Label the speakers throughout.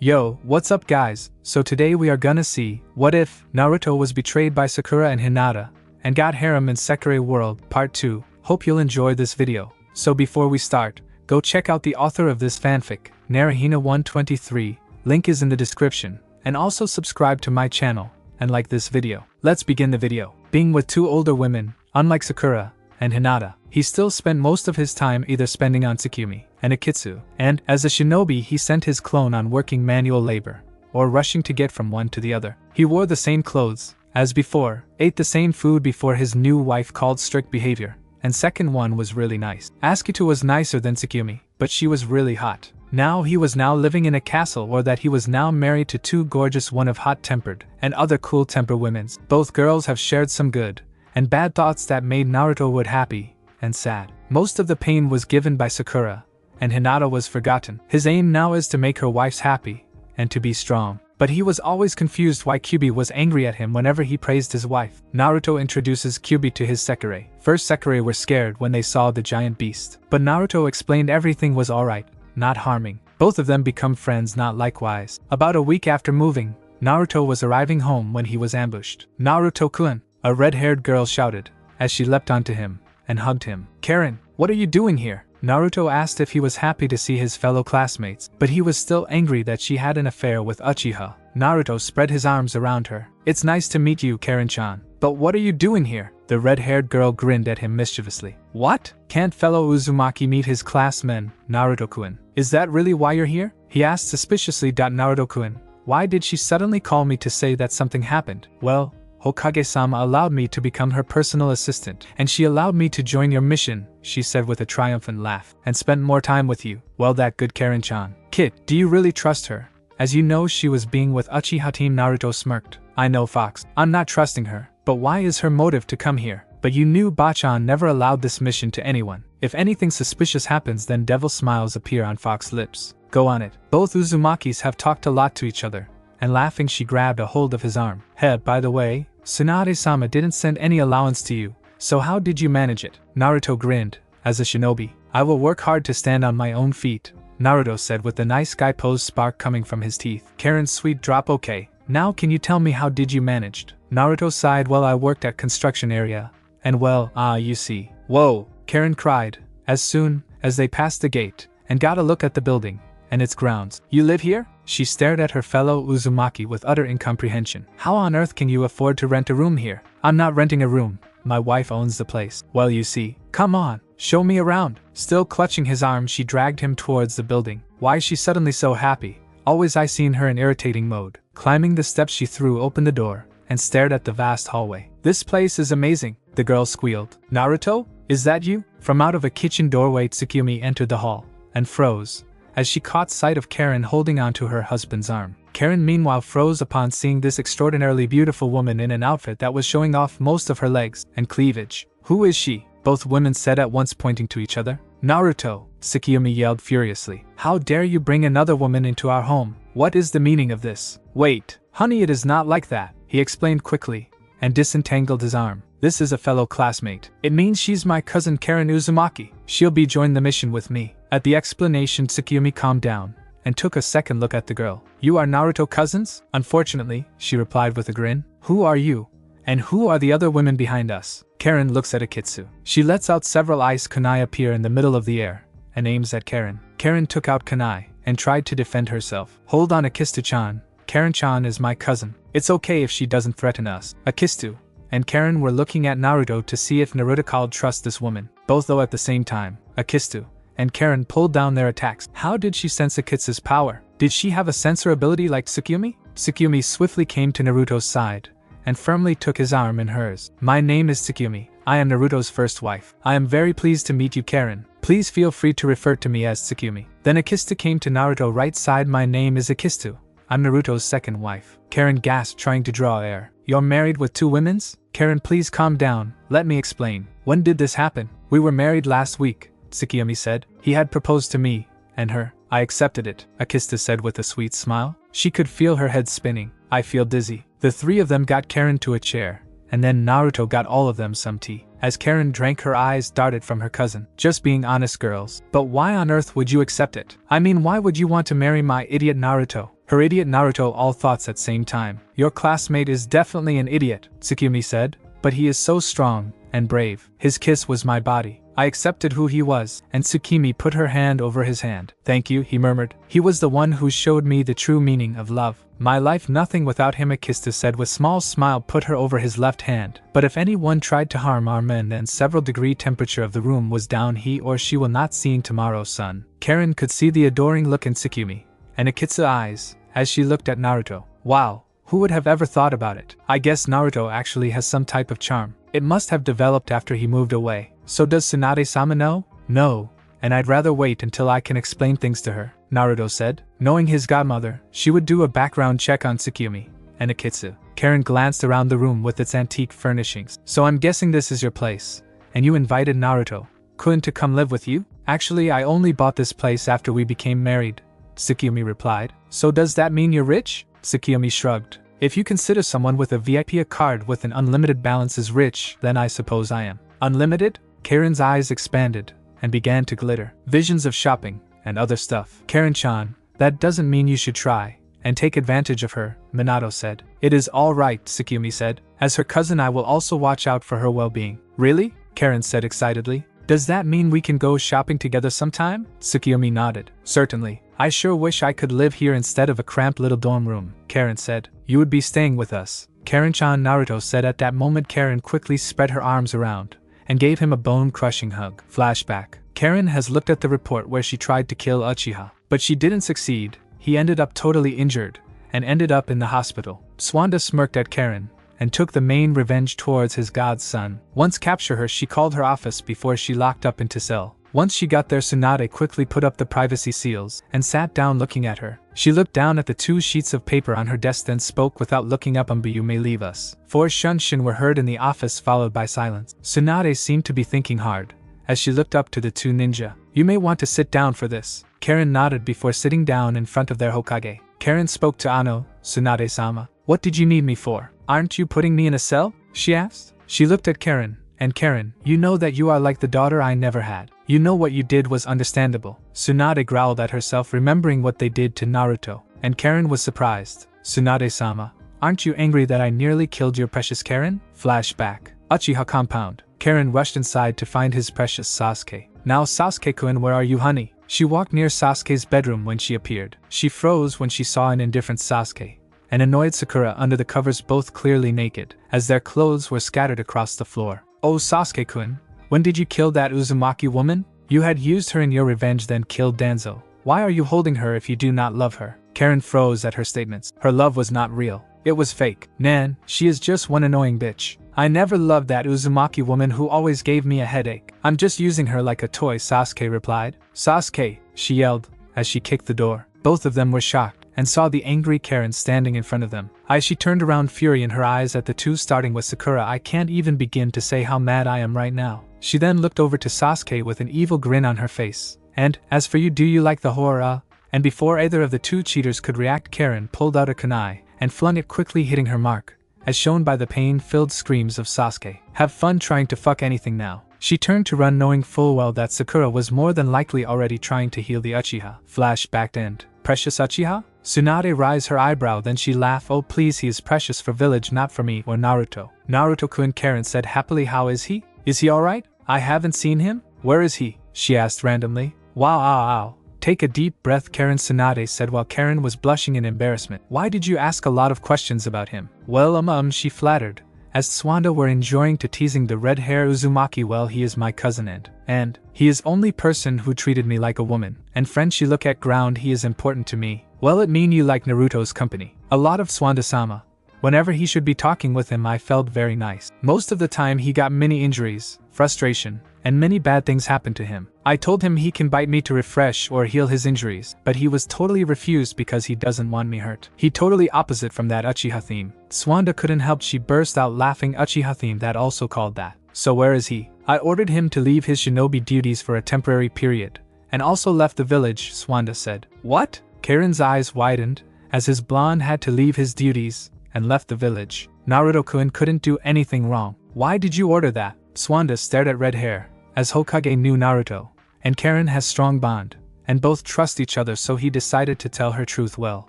Speaker 1: Yo, what's up guys? So today we are gonna see, what if Naruto was betrayed by Sakura and Hinata, and got Harem in Sekirei World, Part 2. Hope you'll enjoy this video. So before we start, go check out the author of this fanfic, Naruhina 123, link is in the description, and also subscribe to my channel, and like this video. Let's begin the video. Being with two older women, unlike Sakura and Hinata, he still spent most of his time either spending on Tsukumi and Akitsu, and, as a shinobi he sent his clone on working manual labor, or rushing to get from one to the other. He wore the same clothes as before, ate the same food before his new wife called strict behavior, and second one was really nice. Asukitu was nicer than Tsukumi, but she was really hot. Now he was now living in a castle, or that he was now married to two gorgeous, one of hot-tempered and other cool-tempered women. Both girls have shared some good and bad thoughts that made Naruto would happy and sad. Most of the pain was given by Sakura, and Hinata was forgotten. His aim now is to make her wives happy and to be strong. But he was always confused why Kyubi was angry at him whenever he praised his wife. Naruto introduces Kyubi to his sekrie. First, sekirei were scared when they saw the giant beast, but Naruto explained everything was alright, not harming. Both of them become friends, not likewise. About a week after moving, Naruto was arriving home when he was ambushed. "Naruto-kun," a red-haired girl shouted, as she leapt onto him and hugged him. "Karen, what are you doing here?" Naruto asked if he was happy to see his fellow classmates, but he was still angry that she had an affair with Uchiha. Naruto spread his arms around her. "It's nice to meet you, Karen-chan. But what are you doing here?" The red-haired girl grinned at him mischievously. "What? Can't fellow Uzumaki meet his classmen, Naruto-kun? Is that really why you're here?" he asked suspiciously. "Naruto-kun, why did she suddenly call me to say that something happened?" "Well, Hokage-sama allowed me to become her personal assistant, and she allowed me to join your mission," she said with a triumphant laugh, "and spent more time with you." "Well, that good Karen-chan. Kid, do you really trust her? As you know, she was being with Uchiha team." Naruto smirked. "I know, Fox. I'm not trusting her, but why is her motive to come here?" "But you knew Bachan never allowed this mission to anyone. If anything suspicious happens, then devil smiles appear on Fox's lips. Go on it. Both Uzumakis have talked a lot to each other." And laughing, she grabbed a hold of his arm. "Hey, by the way, Tsunade-sama didn't send any allowance to you, so how did you manage it?" Naruto grinned. "As a shinobi, I will work hard to stand on my own feet," Naruto said with the nice guy pose, spark coming from his teeth. Karen's sweet drop. "Okay, now can you tell me how did you managed?" Naruto sighed. "Well, I worked at construction area, and well, you see." "Whoa," Karen cried, as soon as they passed the gate and got a look at the building and its grounds. "You live here?" She stared at her fellow Uzumaki with utter incomprehension. "How on earth can you afford to rent a room here?" "I'm not renting a room. My wife owns the place." "Well, you see. Come on, show me around." Still clutching his arm, she dragged him towards the building. Why is she suddenly so happy? Always I seen her in irritating mode. Climbing the steps, she threw open the door and stared at the vast hallway. "This place is amazing," the girl squealed. "Naruto, is that you?" From out of a kitchen doorway, Tsukumi entered the hall and froze as she caught sight of Karen holding onto her husband's arm. Karen meanwhile froze upon seeing this extraordinarily beautiful woman in an outfit that was showing off most of her legs and cleavage. "Who is she?" both women said at once, pointing to each other. "Naruto," Tsukumi yelled furiously. "How dare you bring another woman into our home? What is the meaning of this?" "Wait, honey, it is not like that," he explained quickly, and disentangled his arm. "This is a fellow classmate. It means she's my cousin Karen Uzumaki. She'll be joining the mission with me." At the explanation, Tsukumi calmed down and took a second look at the girl. "You are Naruto cousins?" "Unfortunately," she replied with a grin. "Who are you? And who are the other women behind us?" Karen looks at Akitsu. She lets out several ice kunai appear in the middle of the air and aims at Karen. Karen took out kunai and tried to defend herself. "Hold on, Akistu-chan. Karen-chan is my cousin. It's okay if she doesn't threaten us." Akistu and Karen were looking at Naruto to see if Naruto could trust this woman. Both, though, at the same time, Akistu and Karen pulled down their attacks. How did she sense Akitsu's power? Did she have a sensor ability like Tsukumi? Tsukumi swiftly came to Naruto's side and firmly took his arm in hers. "My name is Tsukumi. I am Naruto's first wife. I am very pleased to meet you, Karen. Please feel free to refer to me as Tsukumi." Then Akistu came to Naruto's right side. "My name is Akistu. I'm Naruto's second wife." Karen gasped, trying to draw air. "You're married with two women's?" "Karen, please calm down. Let me explain. When did this happen?" "We were married last week," Tsukumi said. "He had proposed to me and her. I accepted it," Akistu said with a sweet smile. She could feel her head spinning. "I feel dizzy." The three of them got Karen to a chair and then Naruto got all of them some tea. As Karen drank, her eyes darted from her cousin. Just being honest, girls. But why on earth would you accept it? I mean, why would you want to marry my idiot Naruto? Her idiot Naruto, all thoughts at same time. Your classmate is definitely an idiot, Tsukumi said, but he is so strong and brave. His kiss was my body. I accepted who he was, and Tsukimi put her hand over his hand. Thank you, he murmured. He was the one who showed me the true meaning of love. My life nothing without him, Akista said with small smile, put her over his left hand. But if anyone tried to harm our men, then several degree temperature of the room was down, he or she will not seeing tomorrow sun. Karen could see the adoring look in Tsukimi and Akitsu's eyes as she looked at Naruto. Wow, who would have ever thought about it? I guess Naruto actually has some type of charm. It must have developed after he moved away. So does Tsunade-sama know? No, and I'd rather wait until I can explain things to her, Naruto said. Knowing his godmother, she would do a background check on Tsukimi and Akitsu. Karen glanced around the room with its antique furnishings. So I'm guessing this is your place, and you invited Naruto-kun to come live with you? Actually, I only bought this place after we became married, Tsukimi replied. So does that mean you're rich? Tsukimi shrugged. If you consider someone with a VIP card with an unlimited balance is rich, then I suppose I am. Unlimited? Karen's eyes expanded and began to glitter. Visions of shopping and other stuff. Karen-chan, that doesn't mean you should try and take advantage of her, Minato said. It is all right, Tsukimi said. As her cousin, I will also watch out for her well-being. Really? Karen said excitedly. Does that mean we can go shopping together sometime? Tsukimi nodded. Certainly. I sure wish I could live here instead of a cramped little dorm room, Karen said. You would be staying with us, Karen-chan, Naruto said. At that moment, Karen quickly spread her arms around and gave him a bone-crushing hug. Flashback. Karen has looked at the report where she tried to kill Uchiha, but she didn't succeed. He ended up totally injured and ended up in the hospital. Swanda smirked at Karen and took the main revenge towards his godson. Once capture her, she called her office before she locked up into cell. Once she got there, Tsunade quickly put up the privacy seals and sat down looking at her. She looked down at the 2 sheets of paper on her desk, then spoke without looking up. You may leave us. 4 shunshin were heard in the office, followed by silence. Tsunade seemed to be thinking hard as she looked up to the 2 ninja. You may want to sit down for this. Karen nodded before sitting down in front of their Hokage. Karen spoke to Ano. Tsunade-sama, what did you need me for? Aren't you putting me in a cell? She asked. She looked at Karen. And Karen, you know that you are like the daughter I never had. You know what you did was understandable. Tsunade growled at herself, remembering what they did to Naruto. And Karen was surprised. Tsunade-sama, aren't you angry that I nearly killed your precious Karen? Flashback. Uchiha compound. Karen rushed inside to find his precious Sasuke. Now Sasuke-kun, where are you, honey? She walked near Sasuke's bedroom when she appeared. She froze when she saw an indifferent Sasuke and annoyed Sakura under the covers, both clearly naked, as their clothes were scattered across the floor. Oh, Sasuke-kun, when did you kill that Uzumaki woman? You had used her in your revenge, then killed Danzo. Why are you holding her if you do not love her? Karen froze at her statements. Her love was not real. It was fake. Nan, she is just one annoying bitch. I never loved that Uzumaki woman who always gave me a headache. I'm just using her like a toy, Sasuke replied. Sasuke, she yelled as she kicked the door. Both of them were shocked and saw the angry Karen standing in front of them. She turned around, fury in her eyes at the 2, starting with Sakura. I can't even begin to say how mad I am right now. She then looked over to Sasuke with an evil grin on her face. And, as for you, do you like the horror? And before either of the 2 cheaters could react, Karen pulled out a kunai and flung it, quickly hitting her mark, as shown by the pain-filled screams of Sasuke. Have fun trying to fuck anything now. She turned to run, knowing full well that Sakura was more than likely already trying to heal the Uchiha. Flashback end. Precious Uchiha? Tsunade raised her eyebrow, then she laughed. Oh please, he is precious for village, not for me or Naruto. Naruto-kun, Karen said happily. How is he? Is he alright? I haven't seen him. Where is he? She asked randomly. Wow. Take a deep breath, Karen, Tsunade said while Karen was blushing in embarrassment. Why did you ask a lot of questions about him? Well, she flattered, as Swanda were enjoying to teasing the red-hair Uzumaki. Well, he is my cousin and he is only person who treated me like a woman and friend. She look at ground. He is important to me. Well, it mean you like Naruto's company. A lot of Swanda-sama. Whenever he should be talking with him, I felt very nice. Most of the time he got many injuries, frustration, and many bad things happened to him. I told him he can bite me to refresh or heal his injuries, but he was totally refused because he doesn't want me hurt. He totally opposite from that Uchiha theme. Swanda couldn't help, she burst out laughing. Uchiha theme, that also called that. So where is he? I ordered him to leave his shinobi duties for a temporary period, and also left the village, Swanda said. What? Karen's eyes widened, as his blonde had to leave his duties and left the village. Naruto-kun couldn't do anything wrong. Why did you order that? Swanda stared at red hair, as Hokage knew Naruto and Karen has strong bond, and both trust each other, so he decided to tell her truth. Well,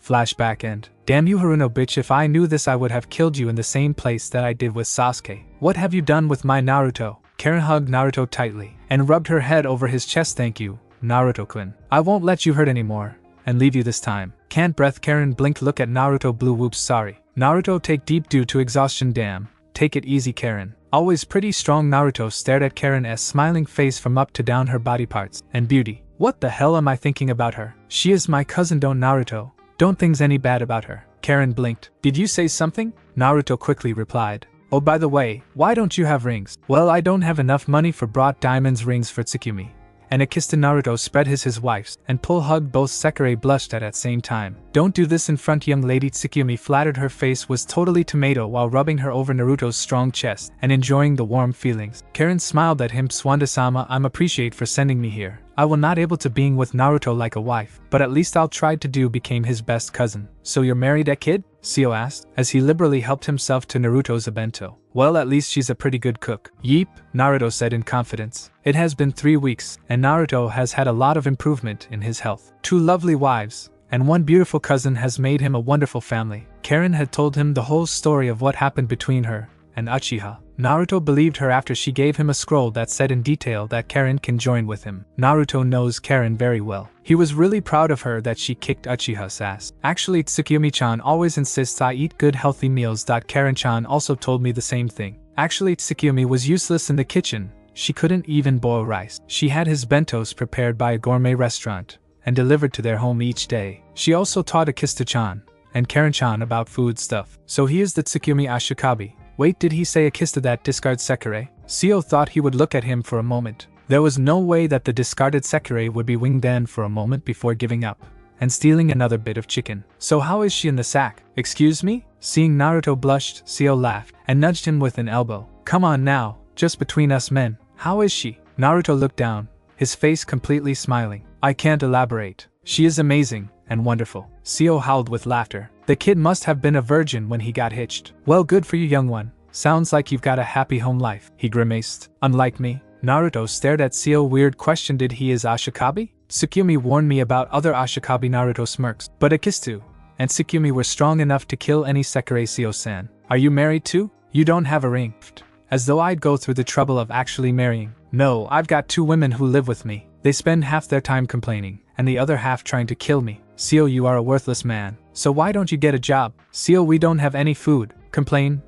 Speaker 1: flashback end. Damn you Haruno bitch, if I knew this I would have killed you in the same place that I did with Sasuke. What have you done with my Naruto? Karen hugged Naruto tightly and rubbed her head over his chest. Thank you, Naruto-kun. I won't let you hurt anymore, and leave you this time. Can't breath. Karen blinked. Look at Naruto. Blue. Whoops, sorry. Naruto, take deep due to exhaustion. Damn. Take it easy, Karen. Always pretty strong. Naruto stared at Karen's smiling face from up to down, her body parts and beauty. What the hell am I thinking about her? She is my cousin. Don't Naruto. Don't think any bad about her. Karen blinked. Did you say something? Naruto quickly replied. Oh, by the way, why don't you have rings? Well, I don't have enough money for brought diamonds rings for Tsukumi. And a kiss to Naruto spread his wife's, and pull hugged both. Sekirei blushed at same time. Don't do this in front, young lady. Tsukumi flattered. Her face was totally tomato while rubbing her over Naruto's strong chest and enjoying the warm feelings. Karen smiled at him. Swanda-sama, I'm appreciate for sending me here. I will not able to being with Naruto like a wife, but at least I'll try to do became his best cousin. So you're married a kid? Seo asked, as he liberally helped himself to Naruto's bento. Well, at least she's a pretty good cook. Yeep, Naruto said in confidence. It has been 3 weeks, and Naruto has had a lot of improvement in his health. 2 lovely wives, and 1 beautiful cousin has made him a wonderful family. Karen had told him the whole story of what happened between her and Uchiha. Naruto believed her after she gave him a scroll that said in detail that Karen can join with him. Naruto knows Karen very well. He was really proud of her that she kicked Uchiha's ass. Actually, Tsukumi-chan always insists I eat good healthy meals. Karen-chan also told me the same thing. Actually, Tsukumi was useless in the kitchen. She couldn't even boil rice. She had his bentos prepared by a gourmet restaurant and delivered to their home each day. She also taught Akista-chan and Karen-chan about food stuff. So he is the Tsukumi Ashikabi. Wait, did he say a kiss to that discard Sekirei? Seo thought he would look at him for a moment. There was no way that the discarded Sekirei would be winged in for a moment before giving up and stealing another bit of chicken. So how is she in the sack? Excuse me? Seeing Naruto blushed, Seo laughed and nudged him with an elbow. Come on now, just between us men. How is she? Naruto looked down, his face completely smiling. I can't elaborate. She is amazing and wonderful. Seo howled with laughter. The kid must have been a virgin when he got hitched. Well, good for you, young one. Sounds like you've got a happy home life. He grimaced. Unlike me. Naruto stared at Seo. Weird question. Did he is Ashikabi? Tsukumi warned me about other Ashikabi. Naruto smirks. But Akistu and Tsukumi were strong enough to kill any Sekirei. Seo-san. Are you married too? You don't have a ring. As though I'd go through the trouble of actually marrying. No, I've got 2 women who live with me. They spend half their time complaining, and the other half trying to kill me. Seo, you are a worthless man. So why don't you get a job? Seo, we don't have any food. Complain.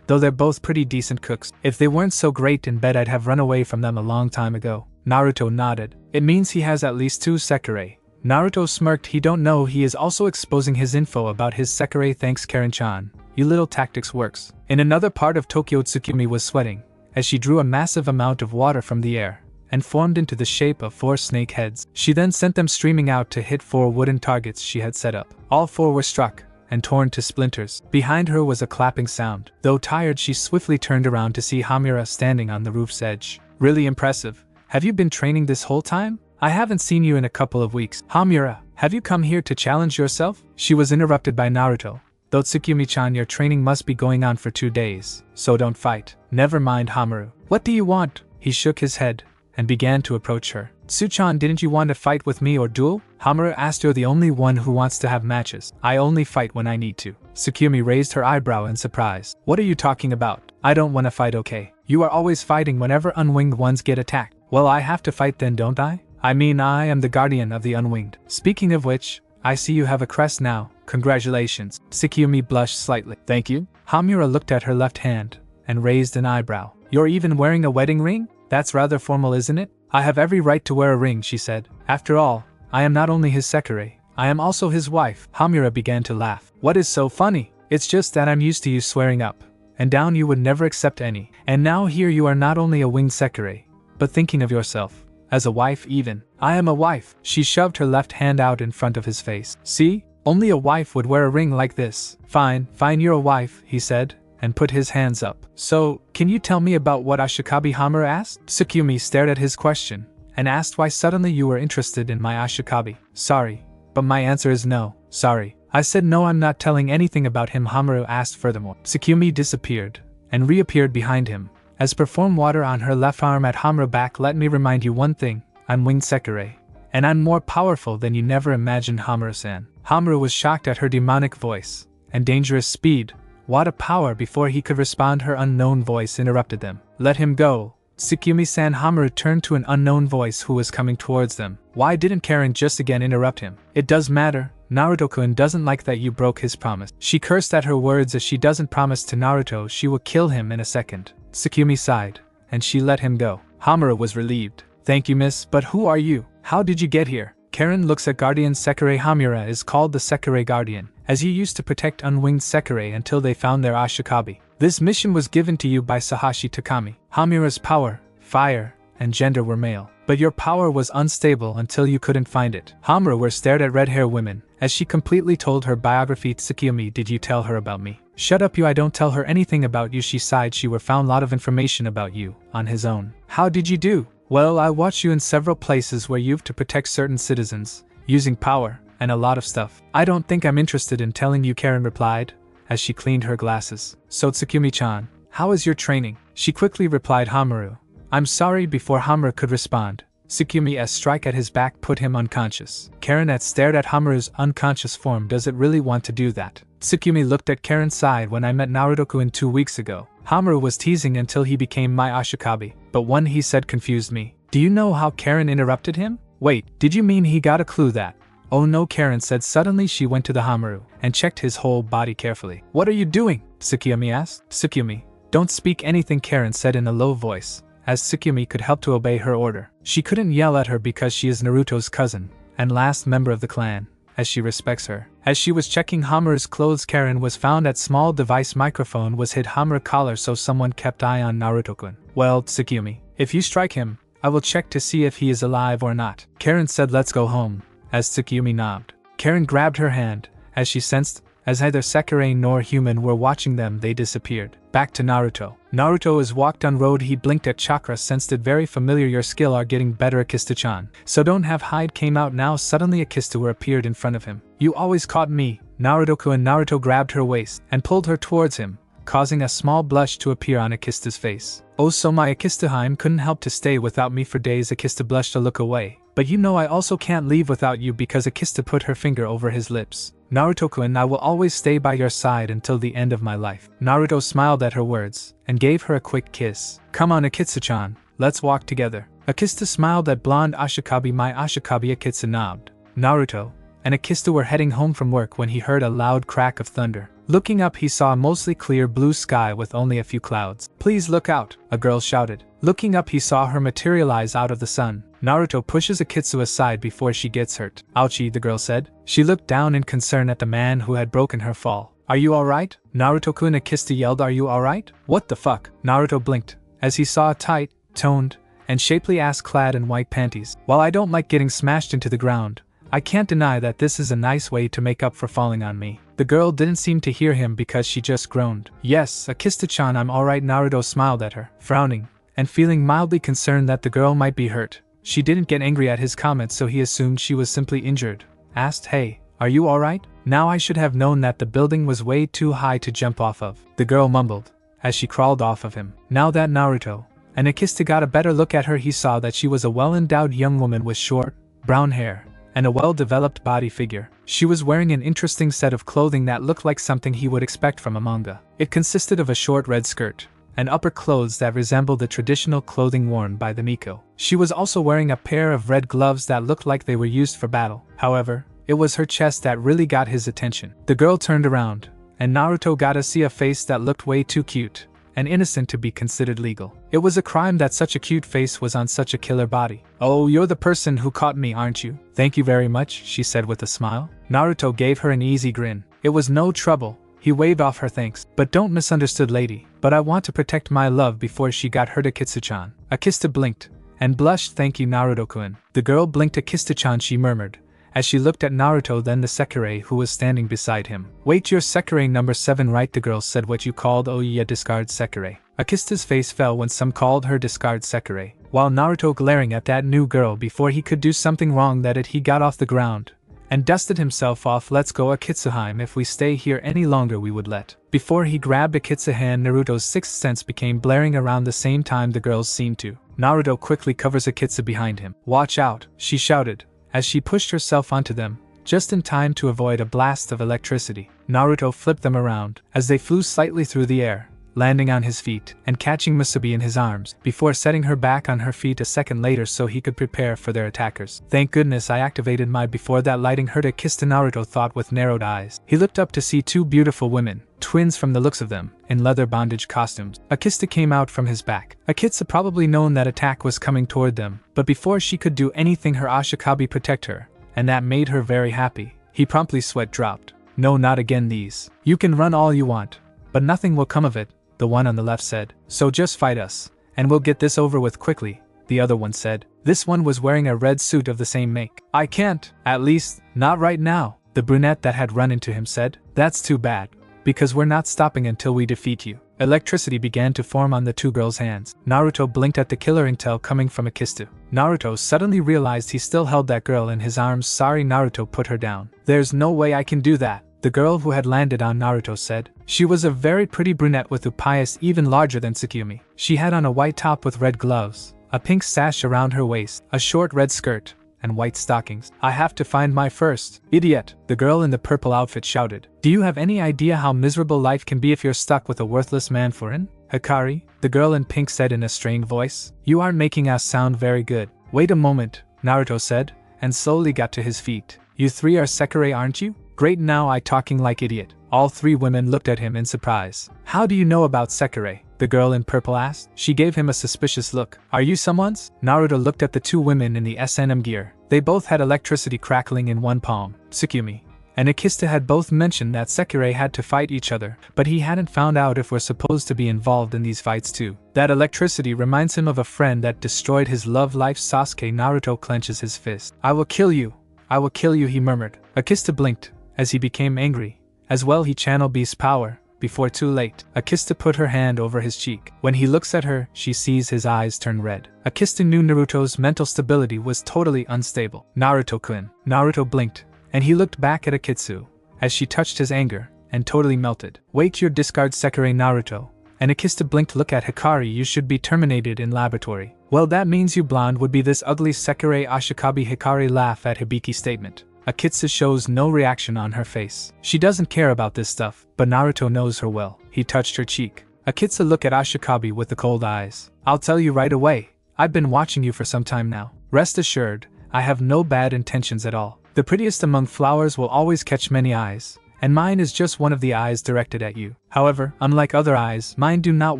Speaker 1: Though they're both pretty decent cooks. If they weren't so great in bed, I'd have run away from them a long time ago. Naruto nodded. It means he has at least 2 Sekirei. Naruto smirked. He don't know he is also exposing his info about his Sekirei. Thanks, Karen-chan. You little tactics works. In another part of Tokyo, Tsukumi was sweating as she drew a massive amount of water from the air and formed into the shape of 4 snake heads. She then sent them streaming out to hit 4 wooden targets she had set up. All 4 were struck and torn to splinters. Behind her was a clapping sound. Though tired, she swiftly turned around to see Hamura standing on the roof's edge. Really impressive. Have you been training this whole time? I haven't seen you in a couple of weeks. Hamura, have you come here to challenge yourself? She was interrupted by Naruto. Though Tsukumi-chan, your training must be going on for 2 days, so don't fight. Never mind, Hamura. What do you want? He shook his head and began to approach her. Tsu-chan, didn't you want to fight with me or duel? Hamura asked. You're the only one who wants to have matches. I only fight when I need to. Tsukumi raised her eyebrow in surprise. What are you talking about? I don't want to fight, okay? You are always fighting whenever unwinged ones get attacked. Well, I have to fight then, don't I? I mean, I am the guardian of the unwinged. Speaking of which, I see you have a crest now. Congratulations. Tsukumi blushed slightly. Thank you. Hamura looked at her left hand and raised an eyebrow. You're even wearing a wedding ring? That's rather formal, isn't it? I have every right to wear a ring, she said. After all, I am not only his Sekirei, I am also his wife. Hamura began to laugh. What is so funny? It's just that I'm used to you swearing up and down you would never accept any. And now here you are not only a winged Sekirei, but thinking of yourself as a wife even. I am a wife. She shoved her left hand out in front of his face. See? Only a wife would wear a ring like this. Fine, you're a wife, he said, and put his hands up. So, can you tell me about what Ashikabi? Hamura asked. Tsukumi stared at his question and asked why suddenly you were interested in my Ashikabi. Sorry, but my answer is no. Sorry. I said no, I'm not telling anything about him, Hamaru asked furthermore. Tsukumi disappeared, and reappeared behind him. As performed water on her left arm at Hamaru back. Let me remind you one thing, I'm winged Sekirei. And I'm more powerful than you never imagined, Hamaru-san. Hamaru was shocked at her demonic voice, and dangerous speed. What a power! Before he could respond, her unknown voice interrupted them. Let him go. Tsukumi-san. Hamaru turned to an unknown voice who was coming towards them. Why didn't Karen just again interrupt him? It does matter. Naruto-kun doesn't like that you broke his promise. She cursed at her words as she doesn't promise to Naruto she will kill him in a second. Tsukumi sighed, and she let him go. Hamaru was relieved. Thank you, miss, but who are you? How did you get here? Karen looks at Guardian Sekirei. Hamura is called the Sekirei Guardian, as he used to protect unwinged Sekirei until they found their Ashikabi. This mission was given to you by Sahashi Takami. Hamura's power, fire, and gender were male. But your power was unstable until you couldn't find it. Hamura stared at red-haired women, as she completely told her biography. Tsukumi, did you tell her about me? Shut up you, I don't tell her anything about you, she sighed. She were found lot of information about you, on his own. How did you do? Well, I watched you in several places where you've to protect certain citizens, using power, and a lot of stuff. I don't think I'm interested in telling you, Karen replied, as she cleaned her glasses. So Tsukumi-chan, how is your training? She quickly replied Hamaru. I'm sorry. Before Hamaru could respond, Tsukumi's strike at his back put him unconscious. Karen had stared at Hamaru's unconscious form. Does it really want to do that? Tsukumi looked at Karen's side. When I met Naruto-kun 2 weeks ago, Hamaru was teasing until he became my Ashikabi. But one he said confused me. Do you know how Karen interrupted him? Wait, did you mean he got a clue that? Oh no, Karen said suddenly. She went to the Hamaru and checked his whole body carefully. What are you doing? Tsukumi asked. Tsukumi, don't speak anything, Karen said in a low voice, as Tsukumi could help to obey her order. She couldn't yell at her because she is Naruto's cousin and last member of the clan, as she respects her. As she was checking Hamaru's clothes, Karen was found at small device microphone was hid Hamaru collar, so someone kept eye on Naruto-kun. Well, Tsukumi, if you strike him, I will check to see if he is alive or not. Karen said let's go home, as Tsukumi nodded. Karen grabbed her hand, as she sensed, as neither Sekirei nor human were watching them, they disappeared. Back to Naruto. Naruto as walked on road. He blinked at Chakra, sensed it very familiar. Your skill are getting better, Akista-chan. So don't have hide came out now. Suddenly Akista appeared in front of him. You always caught me, Naruto-kun. Naruto grabbed her waist and pulled her towards him, causing a small blush to appear on Akista's face. Oh, so my Akista-heim couldn't help to stay without me for days. Akista blushed to look away. But you know I also can't leave without you, because Akista put her finger over his lips. Naruto-kun, I will always stay by your side until the end of my life. Naruto smiled at her words and gave her a quick kiss. Come on, Akista-chan, let's walk together. Akista smiled at blonde Ashikabi. My Ashikabi. Akista nodded. Naruto and Akista were heading home from work when he heard a loud crack of thunder. Looking up, he saw a mostly clear blue sky with only a few clouds. Please look out, a girl shouted. Looking up, he saw her materialize out of the sun. Naruto pushes Akitsu aside before she gets hurt. Ouchie, the girl said. She looked down in concern at the man who had broken her fall. Are you alright? Naruto-kun, Akista yelled. Are you alright? What the fuck? Naruto blinked, as he saw a tight, toned, and shapely ass clad in white panties. While I don't like getting smashed into the ground, I can't deny that this is a nice way to make up for falling on me. The girl didn't seem to hear him because she just groaned. Yes, Akista-chan, I'm alright. Naruto smiled at her, frowning, and feeling mildly concerned that the girl might be hurt. She didn't get angry at his comments, so he assumed she was simply injured. Asked, hey, are you alright? Now I should have known that the building was way too high to jump off of, the girl mumbled, as she crawled off of him. Now that Naruto and Akista got a better look at her, he saw that she was a well-endowed young woman with short, brown hair, and a well-developed body figure. She was wearing an interesting set of clothing that looked like something he would expect from a manga. It consisted of a short red skirt and upper clothes that resembled the traditional clothing worn by the Miko. She was also wearing a pair of red gloves that looked like they were used for battle. However, it was her chest that really got his attention. The girl turned around, and Naruto got to see a face that looked way too cute and innocent to be considered legal. It was a crime that such a cute face was on such a killer body. Oh, you're the person who caught me, aren't you? Thank you very much, she said with a smile. Naruto gave her an easy grin. It was no trouble. He waved off her thanks. But don't misunderstood, lady. But I want to protect my love before she got hurt. Akitsu-chan. Akista blinked and blushed. Thank you, Naruto-kun. The girl blinked. Akista-chan, she murmured, as she looked at Naruto, then the Sekirei who was standing beside him. Wait, you're Sekirei number 7, right? The girl said. What you called? Oh yeah, discard Sekirei. Akista's face fell when some called her discard Sekirei, while Naruto glaring at that new girl before he could do something wrong that he got off the ground and dusted himself off. Let's go Akitsuheim, if we stay here any longer we would let. Before he grabbed Akitsu's hand, Naruto's sixth sense became blaring around the same time the girls seemed to. Naruto quickly covers Akitsu behind him. Watch out, she shouted, as she pushed herself onto them, just in time to avoid a blast of electricity. Naruto flipped them around, as they flew slightly through the air, landing on his feet and catching Musubi in his arms, before setting her back on her feet a second later so he could prepare for their attackers. Thank goodness I activated my before that lighting hurt Akitsu, Naruto thought with narrowed eyes. He looked up to see two beautiful women, twins from the looks of them, in leather bondage costumes. Akitsu came out from his back. Akitsu probably known that attack was coming toward them, but before she could do anything her Ashikabi protect her, and that made her very happy. He promptly sweat dropped. No, not again these. You can run all you want, but nothing will come of it, the one on the left said. So just fight us, and we'll get this over with quickly, the other one said. This one was wearing a red suit of the same make. I can't, at least, not right now, the brunette that had run into him said. That's too bad, because we're not stopping until we defeat you. Electricity began to form on the two girls' hands. Naruto blinked at the killer intel coming from Akitsu. Naruto suddenly realized he still held that girl in his arms. Sorry, Naruto put her down. There's no way I can do that, the girl who had landed on Naruto said. She was a very pretty brunette with uppias even larger than Tsukumi. She had on a white top with red gloves, a pink sash around her waist, a short red skirt, and white stockings. I have to find my first. Idiot, the girl in the purple outfit shouted. Do you have any idea how miserable life can be if you're stuck with a worthless man for an? Hikari, the girl in pink said in a strained voice. You aren't making us sound very good. Wait a moment, Naruto said, and slowly got to his feet. You three are Sekirei, aren't you? Great, now I talking like idiot. All three women looked at him in surprise. How do you know about Sekirei? The girl in purple asked. She gave him a suspicious look. Are you someone's? Naruto looked at the two women in the SNM gear. They both had electricity crackling in one palm. Tsukumi and Akitsu had both mentioned that Sekirei had to fight each other, but he hadn't found out if we're supposed to be involved in these fights too. That electricity reminds him of a friend that destroyed his love life. Sasuke. Naruto clenches his fist. I will kill you, he murmured. Akitsu blinked, as he became angry. As well he channeled beast power. Before too late, Akitsu put her hand over his cheek. When he looks at her, she sees his eyes turn red. Akitsu knew Naruto's mental stability was totally unstable. Naruto-kun. Naruto blinked, and he looked back at Akitsu, as she touched his anger, and totally melted. Wait, your discard Sekirei, Naruto. And Akitsu blinked. Look at Hikari, you should be terminated in laboratory. Well, that means you blonde would be this ugly Sekirei Ashikabi. Hikari laughed at Hibiki's statement. Akitsu shows no reaction on her face. She doesn't care about this stuff, but Naruto knows her well. He touched her cheek. Akitsu looked at Ashikabi with the cold eyes. I'll tell you right away, I've been watching you for some time now. Rest assured, I have no bad intentions at all. The prettiest among flowers will always catch many eyes, and mine is just one of the eyes directed at you. However, unlike other eyes, mine do not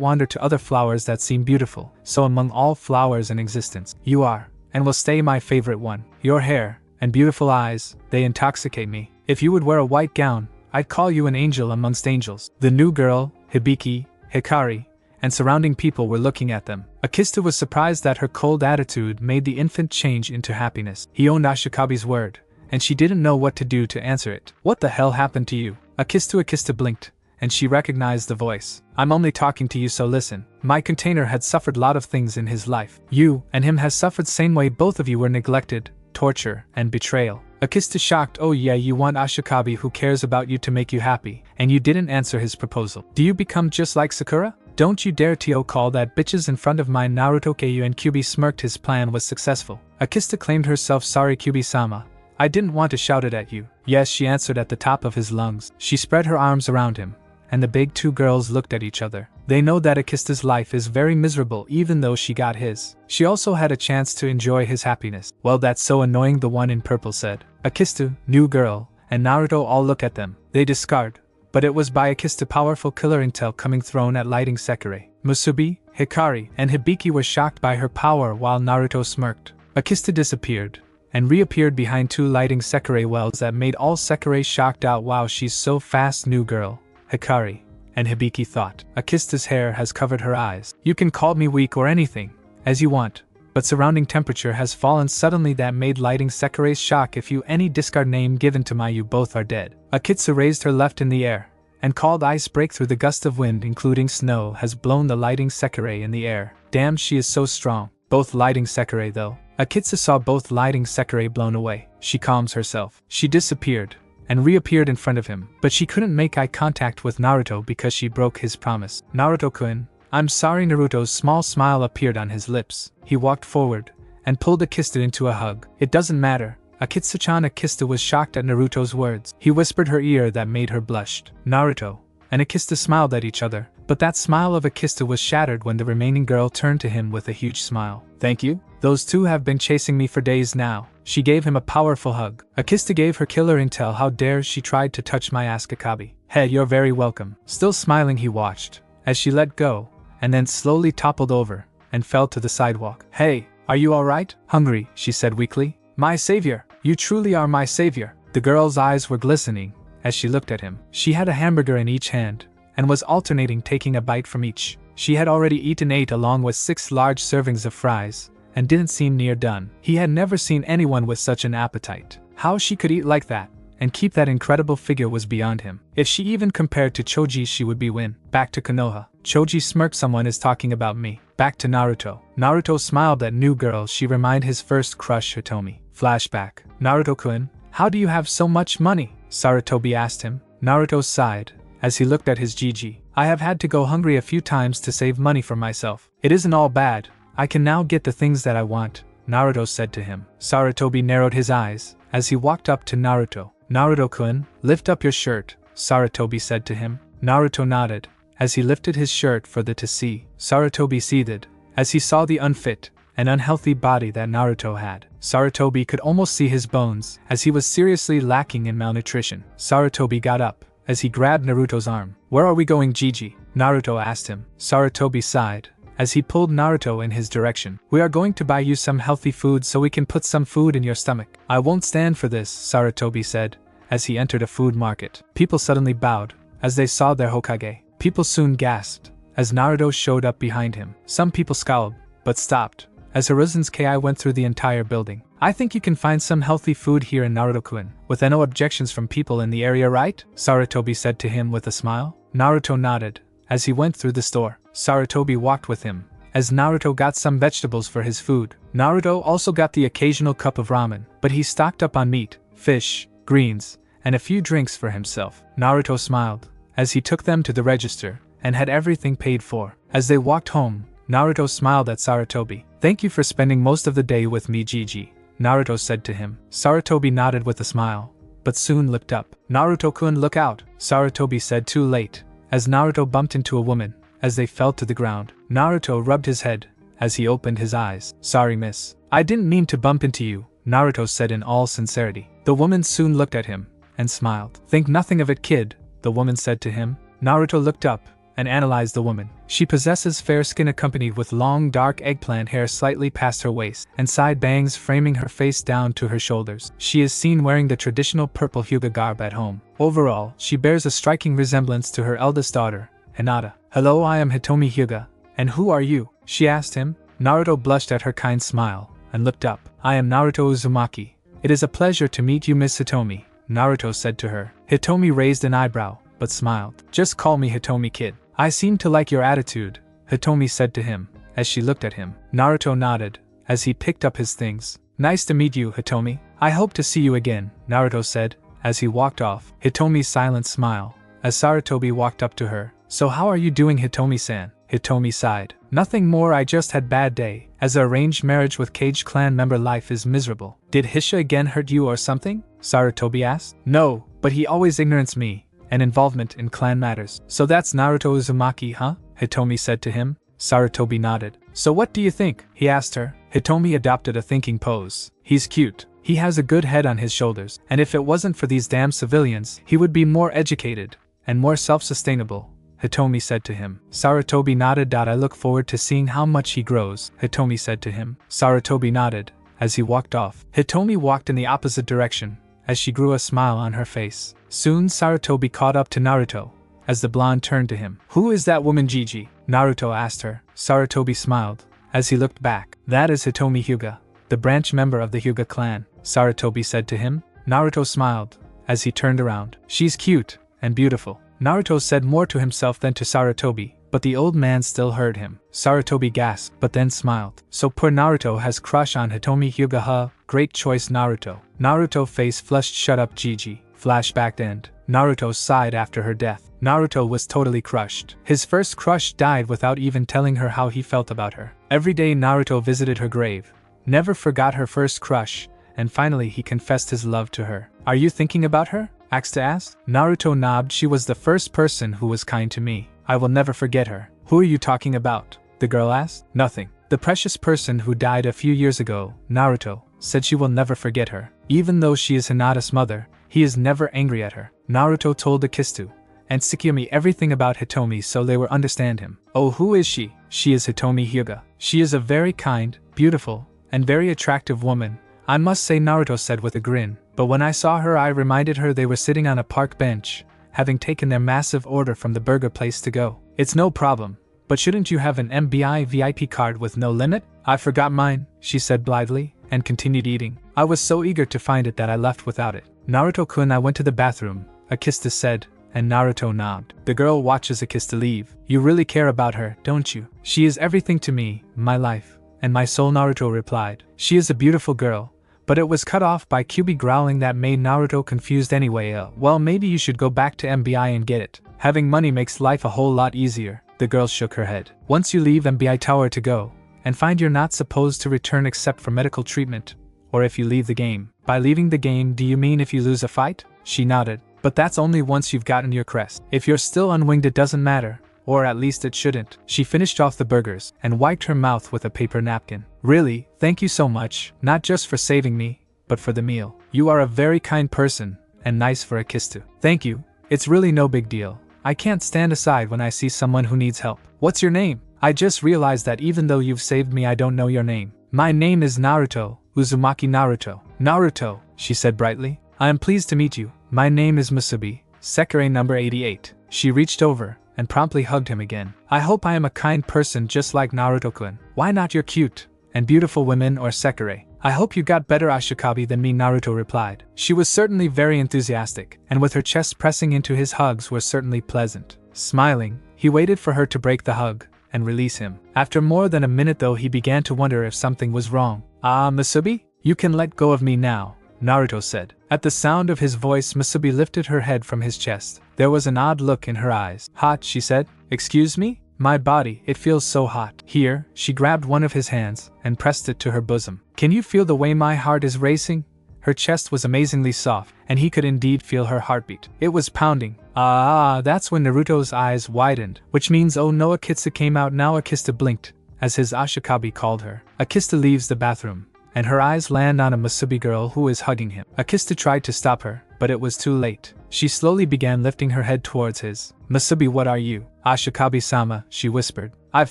Speaker 1: wander to other flowers that seem beautiful. So among all flowers in existence, you are, and will stay my favorite one. Your hair and beautiful eyes, they intoxicate me. If you would wear a white gown, I'd call you an angel amongst angels. The new girl, Hibiki, Hikari, and surrounding people were looking at them. Akitsu was surprised that her cold attitude made the infant change into happiness. He owned Ashikabi's word, and she didn't know what to do to answer it. What the hell happened to you? Akitsu blinked, and she recognized the voice. I'm only talking to you, so listen. My container had suffered lot of things in his life. You and him has suffered same way. Both of you were neglected, torture, and betrayal. Akitsu shocked. Oh yeah, you want Ashikabi who cares about you to make you happy, and you didn't answer his proposal. Do you become just like Sakura? Don't you dare to call that bitches in front of my Naruto. Ku and Kyubi smirked. His plan was successful. Akitsu claimed herself sorry. Kyubi-sama, I didn't want to shout it at you. Yes, she answered at the top of his lungs. She spread her arms around him, and the big two girls looked at each other. They know that Akitsu's life is very miserable even though she got his. She also had a chance to enjoy his happiness. Well, that's so annoying, the one in purple said. Akitsu, new girl, and Naruto all look at them. They discard, but it was by Akitsu powerful killer intel coming thrown at lighting Sekirei. Musubi, Hikari, and Hibiki were shocked by her power while Naruto smirked. Akitsu disappeared, and reappeared behind two lighting Sekirei wells that made all Sekirei shocked out. Wow, she's so fast, new girl, Hikari and Hibiki thought. Akitsu's hair has covered her eyes. You can call me weak or anything, as you want, but surrounding temperature has fallen suddenly. That made lighting Sekirei's shock. If you any discard name given to my you both are dead. Akitsu raised her left in the air, and called ice break through the gust of wind including snow has blown the lighting Sekirei in the air. Damn, she is so strong. Both lighting Sekirei though. Akitsu saw both lighting Sekirei blown away. She calms herself. She disappeared and reappeared in front of him, but she couldn't make eye contact with Naruto because she broke his promise. Naruto-kun, I'm sorry. Naruto's small smile appeared on his lips. He walked forward and pulled Akitsu into a hug. It doesn't matter. Akitsu-chan. Akitsu was shocked at Naruto's words. He whispered her ear that made her blush. Naruto and Akitsu smiled at each other, but that smile of Akitsu was shattered when the remaining girl turned to him with a huge smile. Thank you? Those two have been chasing me for days now. She gave him a powerful hug. Akitsu gave her killer intel. How dare she tried to touch my ass, Kakabi. Hey, you're very welcome. Still smiling, he watched as she let go and then slowly toppled over and fell to the sidewalk. Hey, are you alright? Hungry, she said weakly. My savior, you truly are my savior. The girl's eyes were glistening as she looked at him. She had a hamburger in each hand and was alternating taking a bite from each. She had already eaten 8 along with 6 large servings of fries and didn't seem near done. He had never seen anyone with such an appetite. How she could eat like that and keep that incredible figure was beyond him. If she even compared to Choji, she would be win. Back to Konoha. Choji smirked. Someone is talking about me. Back to Naruto. Naruto smiled at new girl. She reminded his first crush, Hitomi. Flashback. Naruto-kun, how do you have so much money? Sarutobi asked him. Naruto sighed as he looked at his Gigi. I have had to go hungry a few times to save money for myself. It isn't all bad. I can now get the things that I want, Naruto said to him. Sarutobi narrowed his eyes as he walked up to Naruto. Naruto-kun, lift up your shirt, Sarutobi said to him. Naruto nodded as he lifted his shirt for the to see. Sarutobi seethed as he saw the unfit and unhealthy body that Naruto had. Sarutobi could almost see his bones as he was seriously lacking in malnutrition. Sarutobi got up as he grabbed Naruto's arm. Where are we going, Gigi? Naruto asked him. Sarutobi sighed as he pulled Naruto in his direction. We are going to buy you some healthy food so we can put some food in your stomach. I won't stand for this, Sarutobi said as he entered a food market. People suddenly bowed as they saw their Hokage. People soon gasped as Naruto showed up behind him. Some people scowled, but stopped as Hiruzen's Ki went through the entire building. I think you can find some healthy food here in Naruto-kun, with no objections from people in the area, right? Sarutobi said to him with a smile. Naruto nodded as he went through the store. Sarutobi walked with him as Naruto got some vegetables for his food. Naruto also got the occasional cup of ramen, but he stocked up on meat, fish, greens, and a few drinks for himself. Naruto smiled as he took them to the register and had everything paid for. As they walked home, Naruto smiled at Sarutobi. Thank you for spending most of the day with me, Gigi, Naruto said to him. Sarutobi nodded with a smile, but soon looked up. Naruto-kun, look out, Sarutobi said too late, as Naruto bumped into a woman as they fell to the ground. Naruto rubbed his head as he opened his eyes. Sorry, miss. I didn't mean to bump into you, Naruto said in all sincerity. The woman soon looked at him and smiled. Think nothing of it, kid, the woman said to him. Naruto looked up and analyzed the woman. She possesses fair skin accompanied with long dark eggplant hair slightly past her waist and side bangs framing her face down to her shoulders. She is seen wearing the traditional purple Hyuga garb at home. Overall, she bears a striking resemblance to her eldest daughter, Hinata. Hello, I am Hitomi Hyuga. And who are you? She asked him. Naruto blushed at her kind smile and looked up. I am Naruto Uzumaki. It is a pleasure to meet you, Miss Hitomi, Naruto said to her. Hitomi raised an eyebrow, but smiled. Just call me Hitomi, kid. I seem to like your attitude, Hitomi said to him as she looked at him. Naruto nodded as he picked up his things. Nice to meet you, Hitomi. I hope to see you again, Naruto said as he walked off. Hitomi's silent smile as Sarutobi walked up to her. So how are you doing, Hitomi-san? Hitomi sighed. Nothing more, I just had bad day. As an arranged marriage with Cage clan member, life is miserable. Did Hisha again hurt you or something? Sarutobi asked. No, but he always ignorance me and involvement in clan matters. So that's Naruto Uzumaki, huh? Hitomi said to him. Sarutobi nodded. So what do you think? He asked her. Hitomi adopted a thinking pose. He's cute. He has a good head on his shoulders, and if it wasn't for these damn civilians, he would be more educated and more self-sustainable, Hitomi said to him. Sarutobi nodded. I look forward to seeing how much he grows, Hitomi said to him. Sarutobi nodded as he walked off. Hitomi walked in the opposite direction as she grew a smile on her face. Soon Sarutobi caught up to Naruto as the blonde turned to him. Who is that woman, Gigi? Naruto asked her. Sarutobi smiled as he looked back. That is Hitomi Hyuga, the branch member of the Hyuga clan, Sarutobi said to him. Naruto smiled as he turned around. She's cute and beautiful. Naruto said more to himself than to Sarutobi but the old man still heard him. Sarutobi gasped, but then smiled. So poor Naruto has crush on Hitomi Hyuga, huh? Great choice, Naruto. Naruto face flushed. Shut up, Gigi. Flashback end. Naruto sighed after her death. Naruto was totally crushed. His first crush died without even telling her how he felt about her. Every day Naruto visited her grave, never forgot her first crush, and finally he confessed his love to her. Are you thinking about her? Axta asked. Naruto nodded. She was the first person who was kind to me. I will never forget her. Who are you talking about? The girl asked. Nothing. The precious person who died a few years ago, Naruto, said she will never forget her. Even though she is Hinata's mother, he is never angry at her. Naruto told Akistu and Tsukuyomi everything about Hitomi so they would understand him. Oh, who is she? She is Hitomi Hyuga. She is a very kind, beautiful, and very attractive woman, I must say, Naruto said with a grin. But when I saw her, I reminded her they were sitting on a park bench, having taken their massive order from the burger place to go. It's no problem, but shouldn't you have an MBI VIP card with no limit? I forgot mine, she said blithely, and continued eating. I was so eager to find it that I left without it. Naruto-kun, I went to the bathroom, Akista said, and Naruto nodded. The girl watches Akista leave. You really care about her, don't you? She is everything to me, my life, and my soul, Naruto replied. She is a beautiful girl, but it was cut off by Kyuubi growling that made Naruto confused anyway. Well, maybe you should go back to MBI and get it. Having money makes life a whole lot easier. The girl shook her head. Once you leave MBI Tower to go, and find you're not supposed to return except for medical treatment, or if you leave the game. By leaving the game, do you mean if you lose a fight? She nodded. But that's only once you've gotten your crest. If you're still unwinged, it doesn't matter, or at least it shouldn't. She finished off the burgers and wiped her mouth with a paper napkin. Really, thank you so much, not just for saving me, but for the meal. You are a very kind person, and nice for a kiss too. Thank you, it's really no big deal. I can't stand aside when I see someone who needs help. What's your name? I just realized that even though you've saved me, I don't know your name. My name is Naruto, Uzumaki Naruto. Naruto, she said brightly. I am pleased to meet you. My name is Musubi, Sekirei number 88. She reached over and promptly hugged him again. I hope I am a kind person just like Naruto-kun. Why not? You're cute and beautiful women, or Sekirei. I hope you got better ashikabi than me, Naruto replied. She was certainly very enthusiastic, and with her chest pressing into his hugs was certainly pleasant. Smiling, he waited for her to break the hug and release him. After more than a minute though, he began to wonder if something was wrong. Ah, Musubi? You can let go of me now, Naruto said. At the sound of his voice, Musubi lifted her head from his chest. There was an odd look in her eyes. Hot, she said. Excuse me? My body, it feels so hot. Here, she grabbed one of his hands and pressed it to her bosom. Can you feel the way my heart is racing? Her chest was amazingly soft, and he could indeed feel her heartbeat. It was pounding. That's when Naruto's eyes widened, which means oh no, Akista came out now. Akista blinked, as his ashikabi called her. Akista leaves the bathroom, and her eyes land on a Musubi girl who is hugging him. Akista tried to stop her, but it was too late. She slowly began lifting her head towards his. Musubi, what are you? Ashikabi-sama, she whispered. I've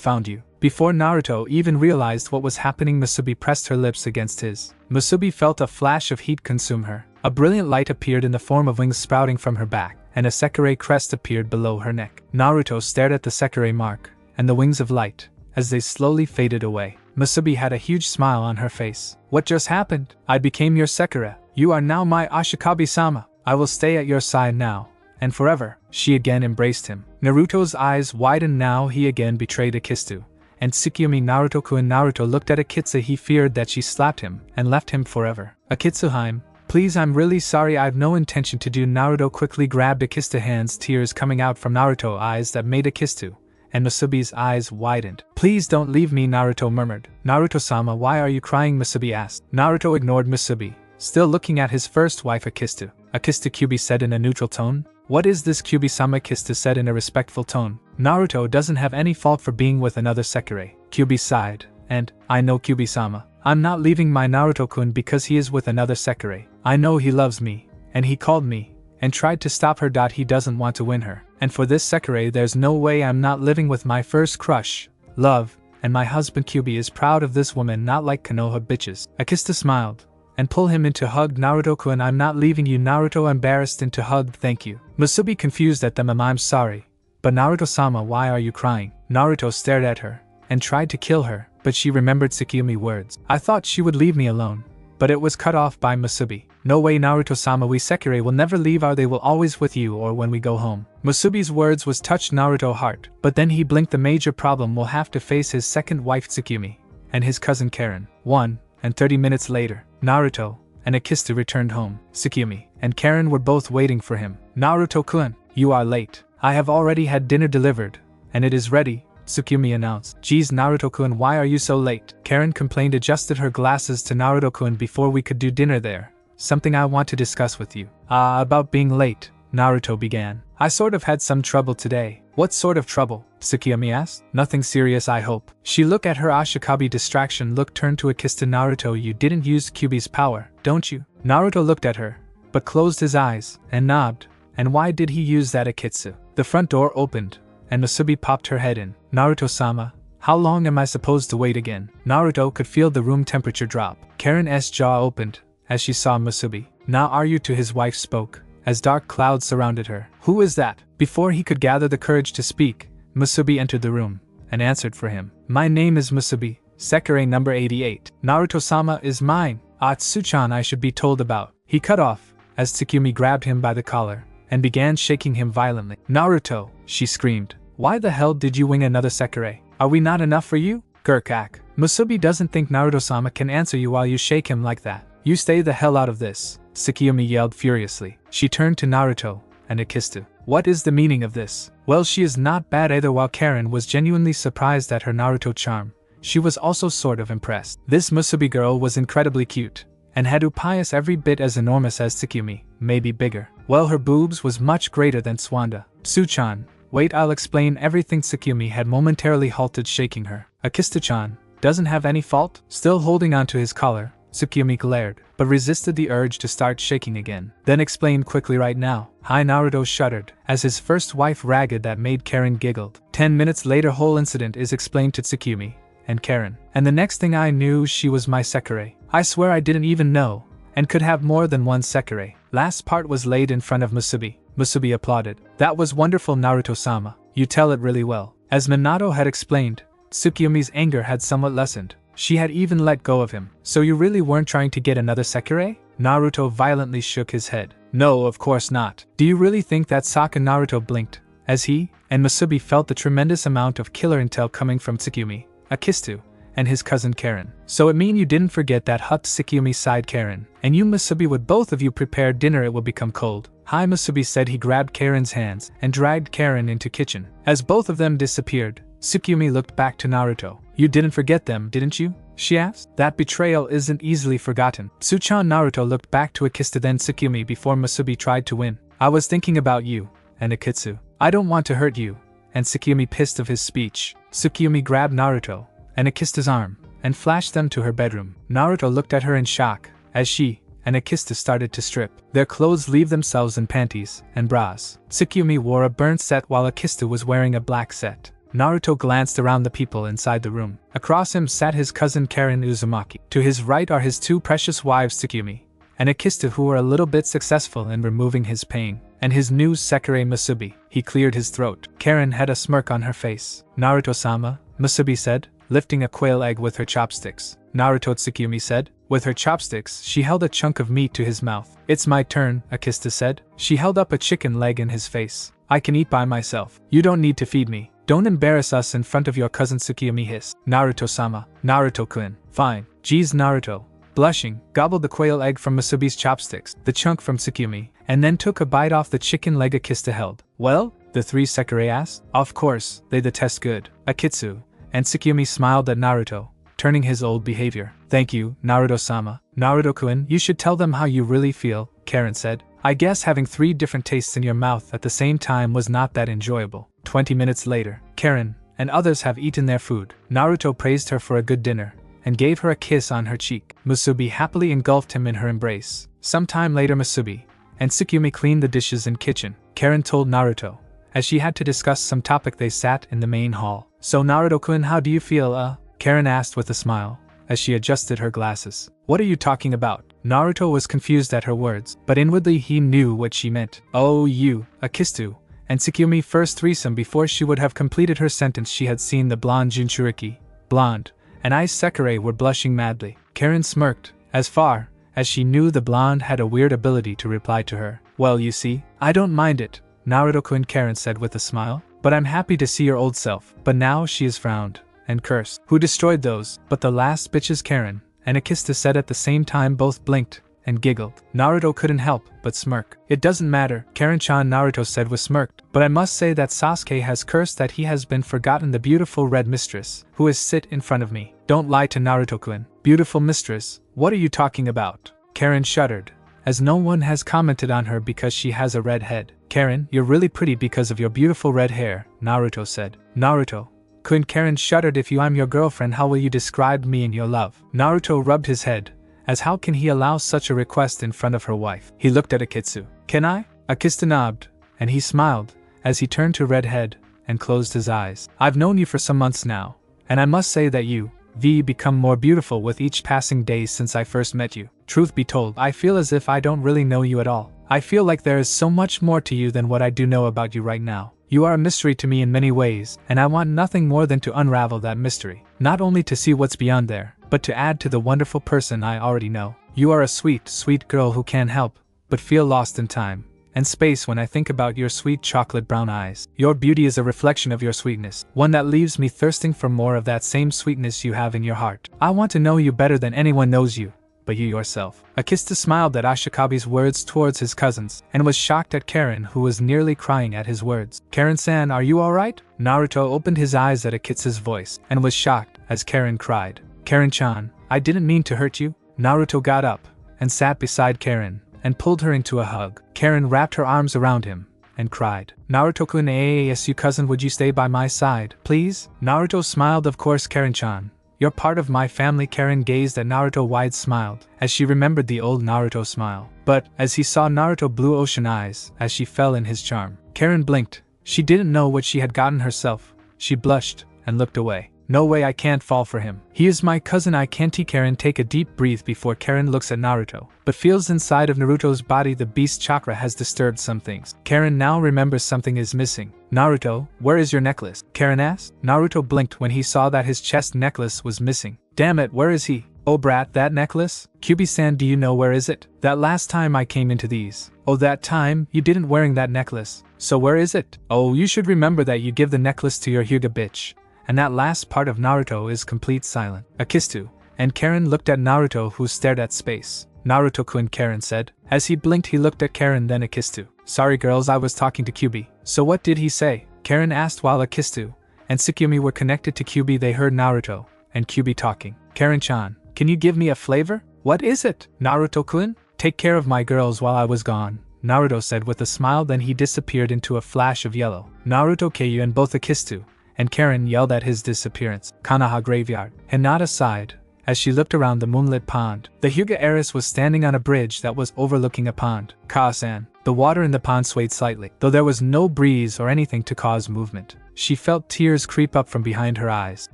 Speaker 1: found you. Before Naruto even realized what was happening, Musubi pressed her lips against his. Musubi felt a flash of heat consume her. A brilliant light appeared in the form of wings sprouting from her back, and a Sekirei crest appeared below her neck. Naruto stared at the Sekirei mark, and the wings of light, as they slowly faded away. Musubi had a huge smile on her face. What just happened? I became your Sekirei. You are now my Ashikabi-sama. I will stay at your side now, and forever. She again embraced him. Naruto's eyes widened now. He again betrayed Akistu, and Tsukuyomi Naruto-kun. Naruto looked at Akitsu. He feared that she slapped him and left him forever. Akitsuheim, please, I'm really sorry, I've no intention to do. Naruto quickly grabbed Akistu's hands, tears coming out from Naruto's eyes that made Akistu and Musubi's eyes widened. Please don't leave me, Naruto murmured. Naruto-sama, why are you crying? Musubi asked. Naruto ignored Musubi, still looking at his first wife Akistu. Akistu, Kyuubi said in a neutral tone. What is this? Kyuubi-sama, Akistu said in a respectful tone. Naruto doesn't have any fault for being with another Sekirei. Kyuubi sighed, and, I know, Kyuubi-sama. I'm not leaving my Naruto-kun because he is with another Sekirei. I know he loves me, and he called me, and tried to stop her. He doesn't want to win her. And for this Sekirei, there's no way I'm not living with my first crush, love, and my husband. Kyuubi is proud of this woman, not like Konoha bitches. Akista smiled, and pulled him into hug. Naruto-kun, I'm not leaving you. Naruto embarrassed into hug. Thank you. Musubi confused at them. I'm sorry. But Naruto-sama, why are you crying? Naruto stared at her, and tried to kill her, but she remembered Tsukuyomi's words. I thought she would leave me alone, but it was cut off by Musubi. No way Naruto-sama, we Sekirei will never leave they will always with you or when we go home. Musubi's words was touched Naruto's heart, but then he blinked. The major problem will have to face his second wife Tsukumi, and his cousin Karen. 1:30 minutes later, Naruto and Akista returned home. Tsukumi and Karen were both waiting for him. Naruto-kun, you are late. I have already had dinner delivered, and it is ready, Tsukumi announced. Geez Naruto-kun, why are you so late? Karen complained, adjusted her glasses to Naruto-kun. Before we could do dinner there. Something I want to discuss with you. About being late, Naruto began. I sort of had some trouble today. What sort of trouble? Tsukumi asked. Nothing serious, I hope. She looked at her Ashikabi distraction look, turned to Akista. Naruto, you didn't use Kyuubi's power, don't you? Naruto looked at her, but closed his eyes and nodded. And why did he use that, Akitsu? The front door opened, and Musubi popped her head in. Naruto-sama, how long am I supposed to wait again? Naruto could feel the room temperature drop. Karen's jaw opened as she saw Musubi. Now are you to his wife spoke, as dark clouds surrounded her. Who is that? Before he could gather the courage to speak, Musubi entered the room and answered for him. My name is Musubi, Sekirei number 88. Naruto-sama is mine. Tsuchan I should be told about. He cut off, as Tsukumi grabbed him by the collar and began shaking him violently. Naruto, she screamed. Why the hell did you wing another Sekirei? Are we not enough for you? Gurkak. Musubi doesn't think Naruto-sama can answer you while you shake him like that. You stay the hell out of this, Tsukumi yelled furiously. She turned to Naruto and Akista. What is the meaning of this? Well, she is not bad either. While Karen was genuinely surprised at her Naruto charm, she was also sort of impressed. This Musubi girl was incredibly cute, and had upias every bit as enormous as Tsukumi, maybe bigger. Well, her boobs was much greater than Swanda. Tsuchan, wait, I'll explain everything. Tsukumi had momentarily halted, shaking her. Akista-chan doesn't have any fault? Still holding onto his collar, Tsukumi glared, but resisted the urge to start shaking again. Then explained quickly right now. Hi. Naruto shuddered, as his first wife ragged that made Karen giggled. 10 minutes later, whole incident is explained to Tsukumi and Karen. And the next thing I knew, she was my Sekirei. I swear I didn't even know, and could have more than one Sekirei. Last part was laid in front of Musubi. Musubi applauded. That was wonderful, Naruto-sama. You tell it really well. As Minato had explained, Tsukumi's anger had somewhat lessened. She had even let go of him. So you really weren't trying to get another Sekirei? Naruto violently shook his head. No, of course not. Do you really think that Sakura? Naruto blinked, as he and Musubi felt the tremendous amount of killer intel coming from Tsukumi, Akistu, and his cousin Karen. So it mean you didn't forget that hut? Tsukumi sighed. Karen, and you Musubi, would both of you prepare dinner, it will become cold. Hi, Musubi said. He grabbed Karen's hands and dragged Karen into kitchen. As both of them disappeared, Tsukumi looked back to Naruto. You didn't forget them, didn't you? She asked. That betrayal isn't easily forgotten. Tsuchan. Naruto looked back to Akista, then Tsukumi before Musubi tried to win. I was thinking about you and Akitsu. I don't want to hurt you. And Tsukumi, pissed of his speech, Tsukumi grabbed Naruto and Akista's arm and flashed them to her bedroom. Naruto looked at her in shock as she and Akista started to strip their clothes, leave themselves in panties and bras. Tsukumi wore a burnt set while Akista was wearing a black set. Naruto glanced around the people inside the room. Across him sat his cousin Karen Uzumaki. To his right are his two precious wives Tsukumi and Akista, who were a little bit successful in removing his pain, and his new Sekirei Musubi. He cleared his throat. Karen had a smirk on her face. Naruto-sama, Musubi said, lifting a quail egg with her chopsticks. Naruto, Tsukumi said. With her chopsticks, she held a chunk of meat to his mouth. It's my turn, Akista said. She held up a chicken leg in his face. I can eat by myself. You don't need to feed me. Don't embarrass us in front of your cousin, Tsukumi hissed. Naruto-sama, Naruto-kun. Fine. Geez. Naruto, blushing, gobbled the quail egg from Musubi's chopsticks, the chunk from Tsukumi, and then took a bite off the chicken leg Akista held. Well? The three Sekirei asked. Of course, they the test good. Akitsu and Tsukumi smiled at Naruto, turning his old behavior. Thank you, Naruto-sama. Naruto-kun, you should tell them how you really feel, Karen said. I guess having 3 different tastes in your mouth at the same time was not that enjoyable. 20 minutes later, Karen and others have eaten their food. Naruto praised her for a good dinner and gave her a kiss on her cheek. Musubi happily engulfed him in her embrace. Sometime later, Musubi and Tsukumi cleaned the dishes in kitchen. Karen told Naruto, as she had to discuss some topic. They sat in the main hall. So Naruto-kun, how do you feel, Karen asked with a smile, as she adjusted her glasses. What are you talking about? Naruto was confused at her words, but inwardly he knew what she meant. Oh, you, Akistu and Tsukumi first threesome. Before she would have completed her sentence, she had seen the blonde Jinchuriki, blonde, and Ice Sekirei were blushing madly. Karen smirked, as far as she knew the blonde had a weird ability to reply to her. Well, you see, I don't mind it, Naruto-kun, Karen said with a smile. But I'm happy to see your old self. But now she is frowned and cursed. Who destroyed those? But the last bitch is Karen, and Akista said at the same time. Both blinked and giggled. Naruto couldn't help but smirk. It doesn't matter, Karen-chan, Naruto said with smirked. But I must say that Sasuke has cursed that he has been forgotten the beautiful red mistress, who is sit in front of me. Don't lie to Naruto-kun. Beautiful mistress? What are you talking about? Karen shuddered, as no one has commented on her because she has a red head. Karen, you're really pretty because of your beautiful red hair, Naruto said. Naruto-kun, Karen shuddered. If I'm your girlfriend, how will you describe me in your love? Naruto rubbed his head, as how can he allow such a request in front of her wife? He looked at Akitsu. Can I? Akista nodded, and he smiled, as he turned to Redhead, and closed his eyes. I've known you for some months now, and I must say that you, become more beautiful with each passing day since I first met you. Truth be told, I feel as if I don't really know you at all. I feel like there is so much more to you than what I do know about you right now. You are a mystery to me in many ways, and I want nothing more than to unravel that mystery. Not only to see what's beyond there, but to add to the wonderful person I already know. You are a sweet, sweet girl who can't help but feel lost in time and space when I think about your sweet chocolate brown eyes. Your beauty is a reflection of your sweetness, one that leaves me thirsting for more of that same sweetness you have in your heart. I want to know you better than anyone knows you, but you yourself. Akista smiled at Ashikabi's words towards his cousins, and was shocked at Karen, who was nearly crying at his words. Karen-san, are you alright? Naruto opened his eyes at Akista's voice, and was shocked as Karen cried. Karen-chan, I didn't mean to hurt you. Naruto got up, and sat beside Karen, and pulled her into a hug. Karen wrapped her arms around him, and cried. Naruto-kun, AASU cousin, would you stay by my side, please? Naruto smiled. Of course, Karen-chan. You're part of my family. Karen gazed at Naruto wide smiled, as she remembered the old Naruto smile. But, as he saw Naruto blue ocean eyes, as she fell in his charm, Karen blinked. She didn't know what she had gotten herself. She blushed, and looked away. No way, I can't fall for him. He is my cousin. I can't. Karen take a deep breath before Karen looks at Naruto, but feels inside of Naruto's body the beast chakra has disturbed some things. Karen now remembers something is missing. Naruto, where is your necklace? Karen asked. Naruto blinked when he saw that his chest necklace was missing. Damn it, where is he? Oh brat, that necklace? Kyubi-san, do you know where is it? That last time I came into these. Oh, that time, you didn't wearing that necklace. So where is it? Oh, you should remember that you give the necklace to your Hyuga bitch. And that last part of Naruto is complete silent. Akistu, and Karen looked at Naruto, who stared at space. Naruto-kun, Karen said. As he blinked, he looked at Karen, then Akistu. Sorry girls, I was talking to Kyubi. So what did he say? Karen asked while Akistu and Tsukumi were connected to Kyubi. They heard Naruto and Kyubi talking. Karen-chan, can you give me a flavor? What is it? Naruto-kun? Take care of my girls while I was gone, Naruto said with a smile, then he disappeared into a flash of yellow. Naruto, Keiyu and both Akistu and Karen yelled at his disappearance. Kanaha graveyard. Hinata sighed as she looked around the moonlit pond. The Hyuga heiress was standing on a bridge that was overlooking a pond. Kaa-san. The water in the pond swayed slightly, though there was no breeze or anything to cause movement. She felt tears creep up from behind her eyes.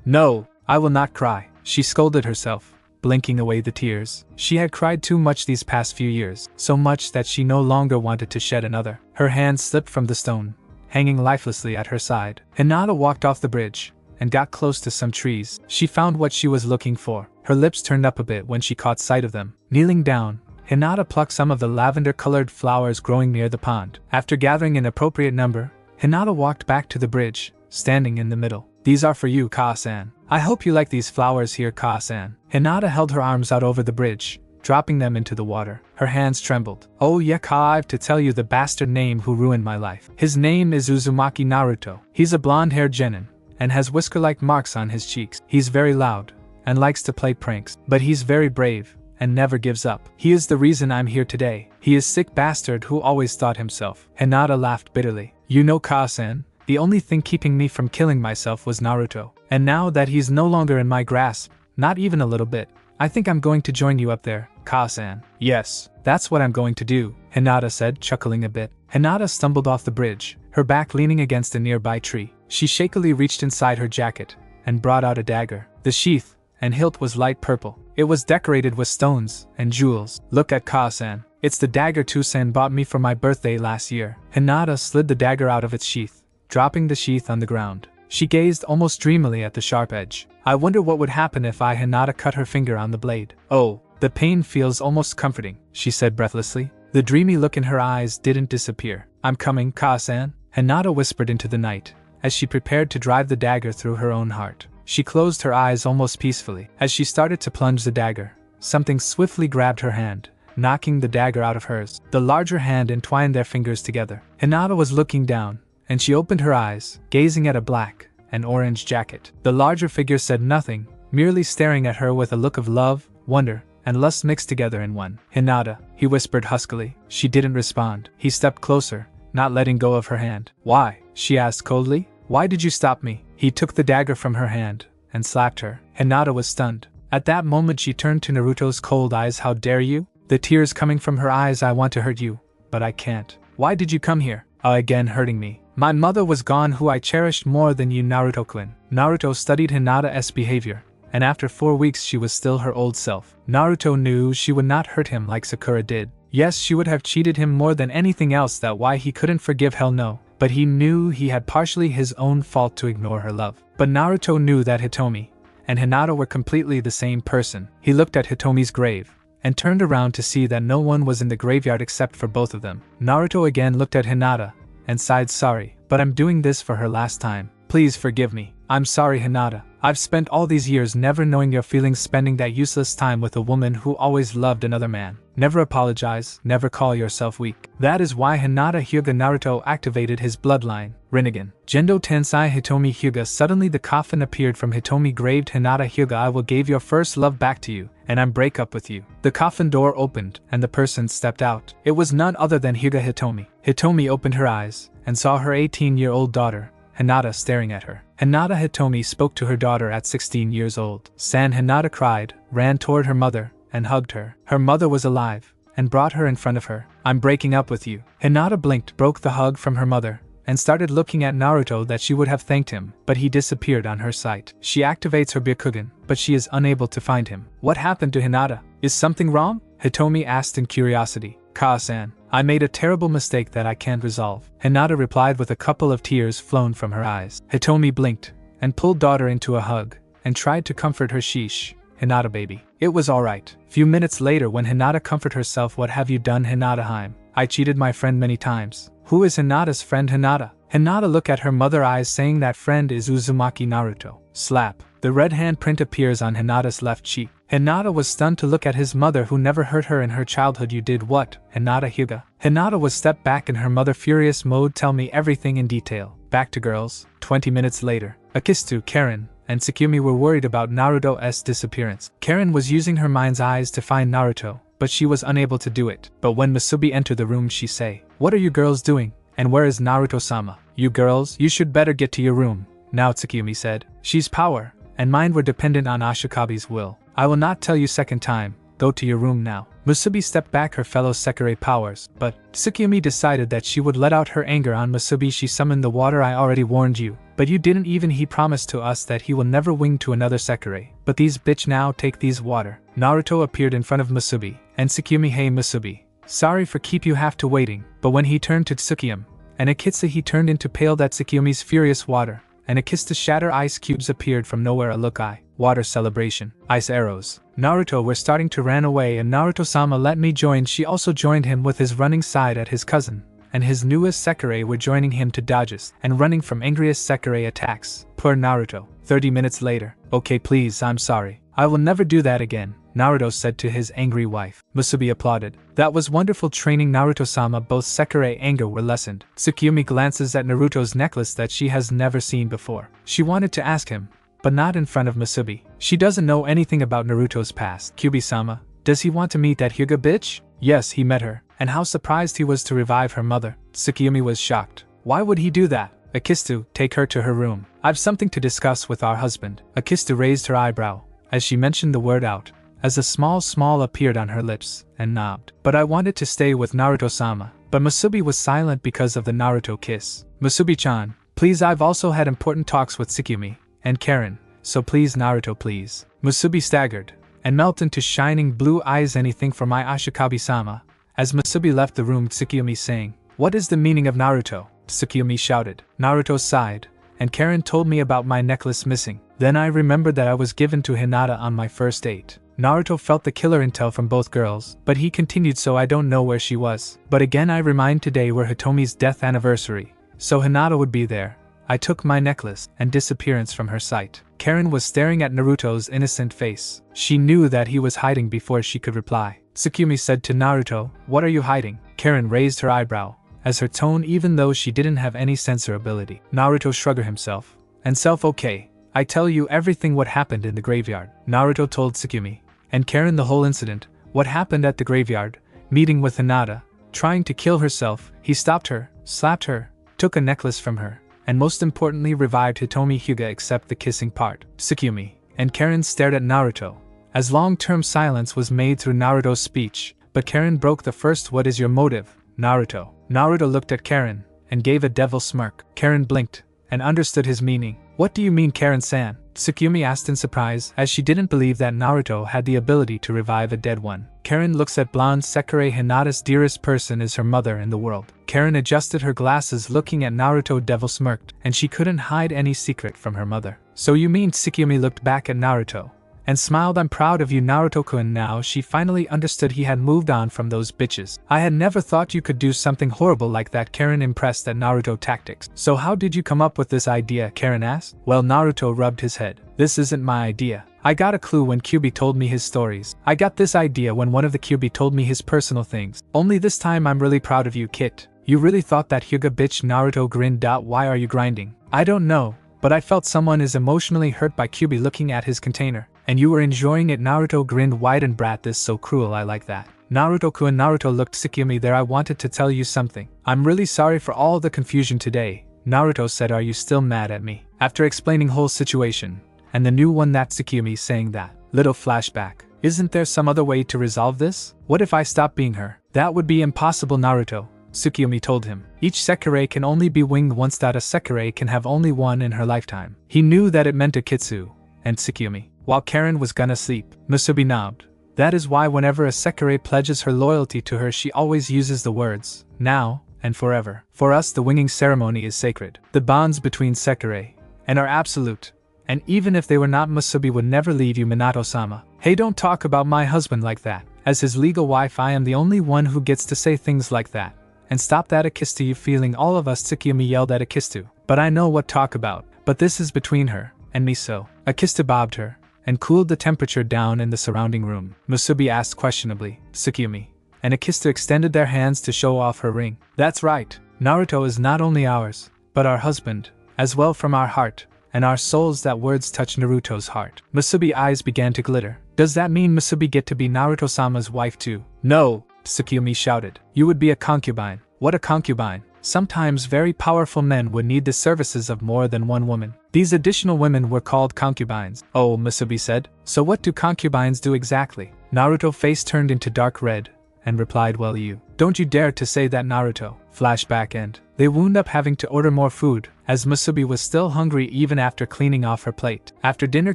Speaker 1: No, I will not cry, she scolded herself, blinking away the tears. She had cried too much these past few years, so much that she no longer wanted to shed another. Her hand slipped from the stone, hanging lifelessly at her side. Hinata walked off the bridge and got close to some trees. She found what she was looking for. Her lips turned up a bit when she caught sight of them. Kneeling down, Hinata plucked some of the lavender-colored flowers growing near the pond. After gathering an appropriate number, Hinata walked back to the bridge, standing in the middle. These are for you, Kaa-san. I hope you like these flowers here, Kaa-san. Hinata held her arms out over the bridge, dropping them into the water. Her hands trembled. Oh yeah, Kaa, I've to tell you the bastard name who ruined my life. His name is Uzumaki Naruto. He's a blonde-haired genin, and has whisker-like marks on his cheeks. He's very loud, and likes to play pranks, but he's very brave, and never gives up. He is the reason I'm here today. He is sick bastard who always thought himself. Hinata laughed bitterly. You know, Kaa-san, the only thing keeping me from killing myself was Naruto. And now that he's no longer in my grasp, not even a little bit, I think I'm going to join you up there, Kaa-san. Yes, that's what I'm going to do, Hinata said, chuckling a bit. Hinata stumbled off the bridge, her back leaning against a nearby tree. She shakily reached inside her jacket and brought out a dagger. The sheath and hilt was light purple. It was decorated with stones and jewels. Look at Kaa-san. It's the dagger Two-san bought me for my birthday last year. Hinata slid the dagger out of its sheath, dropping the sheath on the ground. She gazed almost dreamily at the sharp edge. I wonder what would happen if Hinata cut her finger on the blade. Oh, The pain feels almost comforting, she said breathlessly. The dreamy look in her eyes didn't disappear. I'm coming, Ka-san, Hinata whispered into the night, as she prepared to drive the dagger through her own heart. She closed her eyes almost peacefully. As she started to plunge the dagger, something swiftly grabbed her hand, knocking the dagger out of hers. The larger hand entwined their fingers together. Hinata was looking down, and she opened her eyes, gazing at a black and orange jacket. The larger figure said nothing, merely staring at her with a look of love, wonder, and lust mixed together in one. Hinata, he whispered huskily. She didn't respond. He stepped closer, not letting go of her hand. Why? She asked coldly. Why did you stop me? He took the dagger from her hand and slapped her. Hinata was stunned. At that moment she turned to Naruto's cold eyes. How dare you? The tears coming from her eyes. I want to hurt you, but I can't. Why did you come here? Again hurting me. My mother was gone, who I cherished more than you, Naruto-kun. Naruto studied Hinata's behavior, and after 4 weeks she was still her old self. Naruto knew she would not hurt him like Sakura did. Yes, she would have cheated him more than anything else. That why he couldn't forgive, hell no. But he knew he had partially his own fault to ignore her love. But Naruto knew that Hitomi and Hinata were completely the same person. He looked at Hitomi's grave, and turned around to see that no one was in the graveyard except for both of them. Naruto again looked at Hinata, and sighed. Sorry, but I'm doing this for her last time. Please forgive me. I'm sorry, Hinata. I've spent all these years never knowing your feelings, spending that useless time with a woman who always loved another man. Never apologize, never call yourself weak. That is why Hinata Hyuga Naruto activated his bloodline, Rinnegan. Gendo Tensei Hitomi Hyuga. Suddenly the coffin appeared from Hitomi graved. Hinata Hyuga, I will give your first love back to you, and I'm break up with you. The coffin door opened, and the person stepped out. It was none other than Hyuga Hitomi. Hitomi opened her eyes, and saw her 18-year-old daughter, Hinata, staring at her. Hinata Hitomi spoke to her daughter at 16 years old. Hinata cried, ran toward her mother, and hugged her. Her mother was alive, and brought her in front of her. I'm breaking up with you. Hinata blinked, broke the hug from her mother, and started looking at Naruto that she would have thanked him, but he disappeared on her sight. She activates her Byakugan, but she is unable to find him. What happened to Hinata? Is something wrong? Hitomi asked in curiosity. Ka-san, I made a terrible mistake that I can't resolve. Hinata replied with a couple of tears flown from her eyes. Hitomi blinked, and pulled daughter into a hug, and tried to comfort her. Sheesh, Hinata baby. It was alright. Few minutes later when Hinata comforted herself. What have you done, Hinata? I cheated my friend many times. Who is Hinata's friend? Hinata. Hinata looked at her mother eyes, saying that friend is Uzumaki Naruto. Slap. The red handprint appears on Hinata's left cheek. Hinata was stunned to look at his mother who never hurt her in her childhood. You did what, Hinata Hyuga? Hinata was stepped back in her mother furious mode. Tell me everything in detail. Back to girls. 20 minutes later. Akistu, Karen, and Tsukumi were worried about Naruto's disappearance. Karen was using her mind's eyes to find Naruto, but she was unable to do it. But when Musubi entered the room, she say, what are you girls doing? And where is Naruto-sama? You girls, you should better get to your room. Now, Tsukumi said. She's power, and mine were dependent on Ashikabi's will. I will not tell you second time. Go to your room now. Musubi stepped back her fellow Sekirei powers, but Tsukumi decided that she would let out her anger on Musubi. She summoned the water. I already warned you, but you didn't even. He promised to us that he will never wing to another Sekirei. But these bitch now take these water. Naruto appeared in front of Musubi, and Tsukumi. Hey Musubi, sorry for keep you have to waiting. But when he turned to Tsukiyama and Akitsu, he turned into pale. That Tsukuyomi's furious water, and Akitsu shatter ice cubes appeared from nowhere. A look eye. Water celebration. Ice arrows. Naruto were starting to run away, and Naruto-sama let me join. She also joined him with his running side at his cousin, and his newest Sekirei were joining him to dodges and running from angriest Sekirei attacks. Poor Naruto. 30 minutes later. Okay please, I'm sorry. I will never do that again, Naruto said to his angry wife. Musubi applauded. That was wonderful training, Naruto-sama. Both Sekirei anger were lessened. Tsukumi glances at Naruto's necklace that she has never seen before. She wanted to ask him, but not in front of Musubi. She doesn't know anything about Naruto's past. Kyubi-sama, does he want to meet that Hyuga bitch? Yes, he met her, and how surprised he was to revive her mother. Tsukumi was shocked. Why would he do that? Akistu, take her to her room. I've something to discuss with our husband. Akistu raised her eyebrow as she mentioned the word out, as a small appeared on her lips, and nodded. But I wanted to stay with Naruto-sama. But Musubi was silent because of the Naruto kiss. Musubi-chan, please, I've also had important talks with Tsukumi and Karen, so please Naruto please. Musubi staggered, and melted into shining blue eyes. Anything for my Ashikabi-sama. As Musubi left the room, Tsukumi saying, what is the meaning of Naruto? Tsukumi shouted. Naruto sighed, and Karen told me about my necklace missing. Then I remembered that I was given to Hinata on my first date. Naruto felt the killer intel from both girls, but he continued, so I don't know where she was. But again I remind today were Hitomi's death anniversary, so Hinata would be there. I took my necklace and disappearance from her sight. Karen was staring at Naruto's innocent face. She knew that he was hiding before she could reply. Tsukumi said to Naruto, "What are you hiding?" Karen raised her eyebrow, as her tone even though she didn't have any censor ability. Naruto shrugged himself. Okay, I tell you everything what happened in the graveyard. Naruto told Tsukumi and Karen the whole incident, what happened at the graveyard, meeting with Hinata, trying to kill herself. He stopped her, slapped her, took a necklace from her, and most importantly revived Hitomi Hyuga except the kissing part. Tsukumi and Karen stared at Naruto, as long-term silence was made through Naruto's speech, but Karen broke the first. What is your motive, Naruto? Naruto looked at Karen and gave a devil smirk. Karen blinked and understood his meaning. What do you mean, Karen-san? Tsukumi asked in surprise, as she didn't believe that Naruto had the ability to revive a dead one. Karen looks at blonde Sekirei. Hinata's dearest person is her mother in the world. Karen adjusted her glasses looking at Naruto. Devil smirked, and she couldn't hide any secret from her mother. So you mean? Tsukumi looked back at Naruto and smiled. I'm proud of you, Naruto-kun. Now she finally understood he had moved on from those bitches. I had never thought you could do something horrible like that. Karen impressed at Naruto tactics. So how did you come up with this idea? Karen asked. Well, Naruto rubbed his head. This isn't my idea. I got a clue when Kyubi told me his stories. I got this idea when one of the Kyubi told me his personal things. Only this time I'm really proud of you, Kit. You really thought that, Hyuga bitch? Naruto grinned. Why are you grinding? I don't know, but I felt someone is emotionally hurt by Kyubi looking at his container. And you were enjoying it. Naruto grinned wide and brat, this so cruel. I like that. Naruto-kun. Naruto looked Tsukumi there. I wanted to tell you something. I'm really sorry for all the confusion today. Naruto said, are you still mad at me? After explaining whole situation, and the new one that Tsukumi saying that. Little flashback. Isn't there some other way to resolve this? What if I stop being her? That would be impossible, Naruto, Tsukumi told him. Each sekire can only be winged once. That a sekire can have only one in her lifetime. He knew that it meant a Kitsu and Tsukumi. While Karen was gonna sleep, Musubi nodded. That is why whenever a sekire pledges her loyalty to her, she always uses the words, now and forever. For us, the winging ceremony is sacred. The bonds between sekire and are absolute. And even if they were not, Musubi would never leave you, Minato-sama. Hey, don't talk about my husband like that. As his legal wife, I am the only one who gets to say things like that. And stop that Akistu, you feeling all of us. Tsukumi yelled at Akistu. But I know what talk about. But this is between her and me, so. Akistu bobbed her and cooled the temperature down in the surrounding room. Musubi asked questionably. Tsukumi and Akistu extended their hands to show off her ring. That's right. Naruto is not only ours, but our husband, as well, from our heart and our souls. That words touched Naruto's heart. Musubi's eyes began to glitter. Does that mean Musubi get to be Naruto-sama's wife too? No, Tsukumi shouted. You would be a concubine. What a concubine? Sometimes very powerful men would need the services of more than one woman. These additional women were called concubines. Oh, Musubi said. So what do concubines do exactly? Naruto's face turned into dark red and replied, well, you. Don't you dare to say that, Naruto. Flashback end. They wound up having to order more food, as Musubi was still hungry even after cleaning off her plate. After dinner,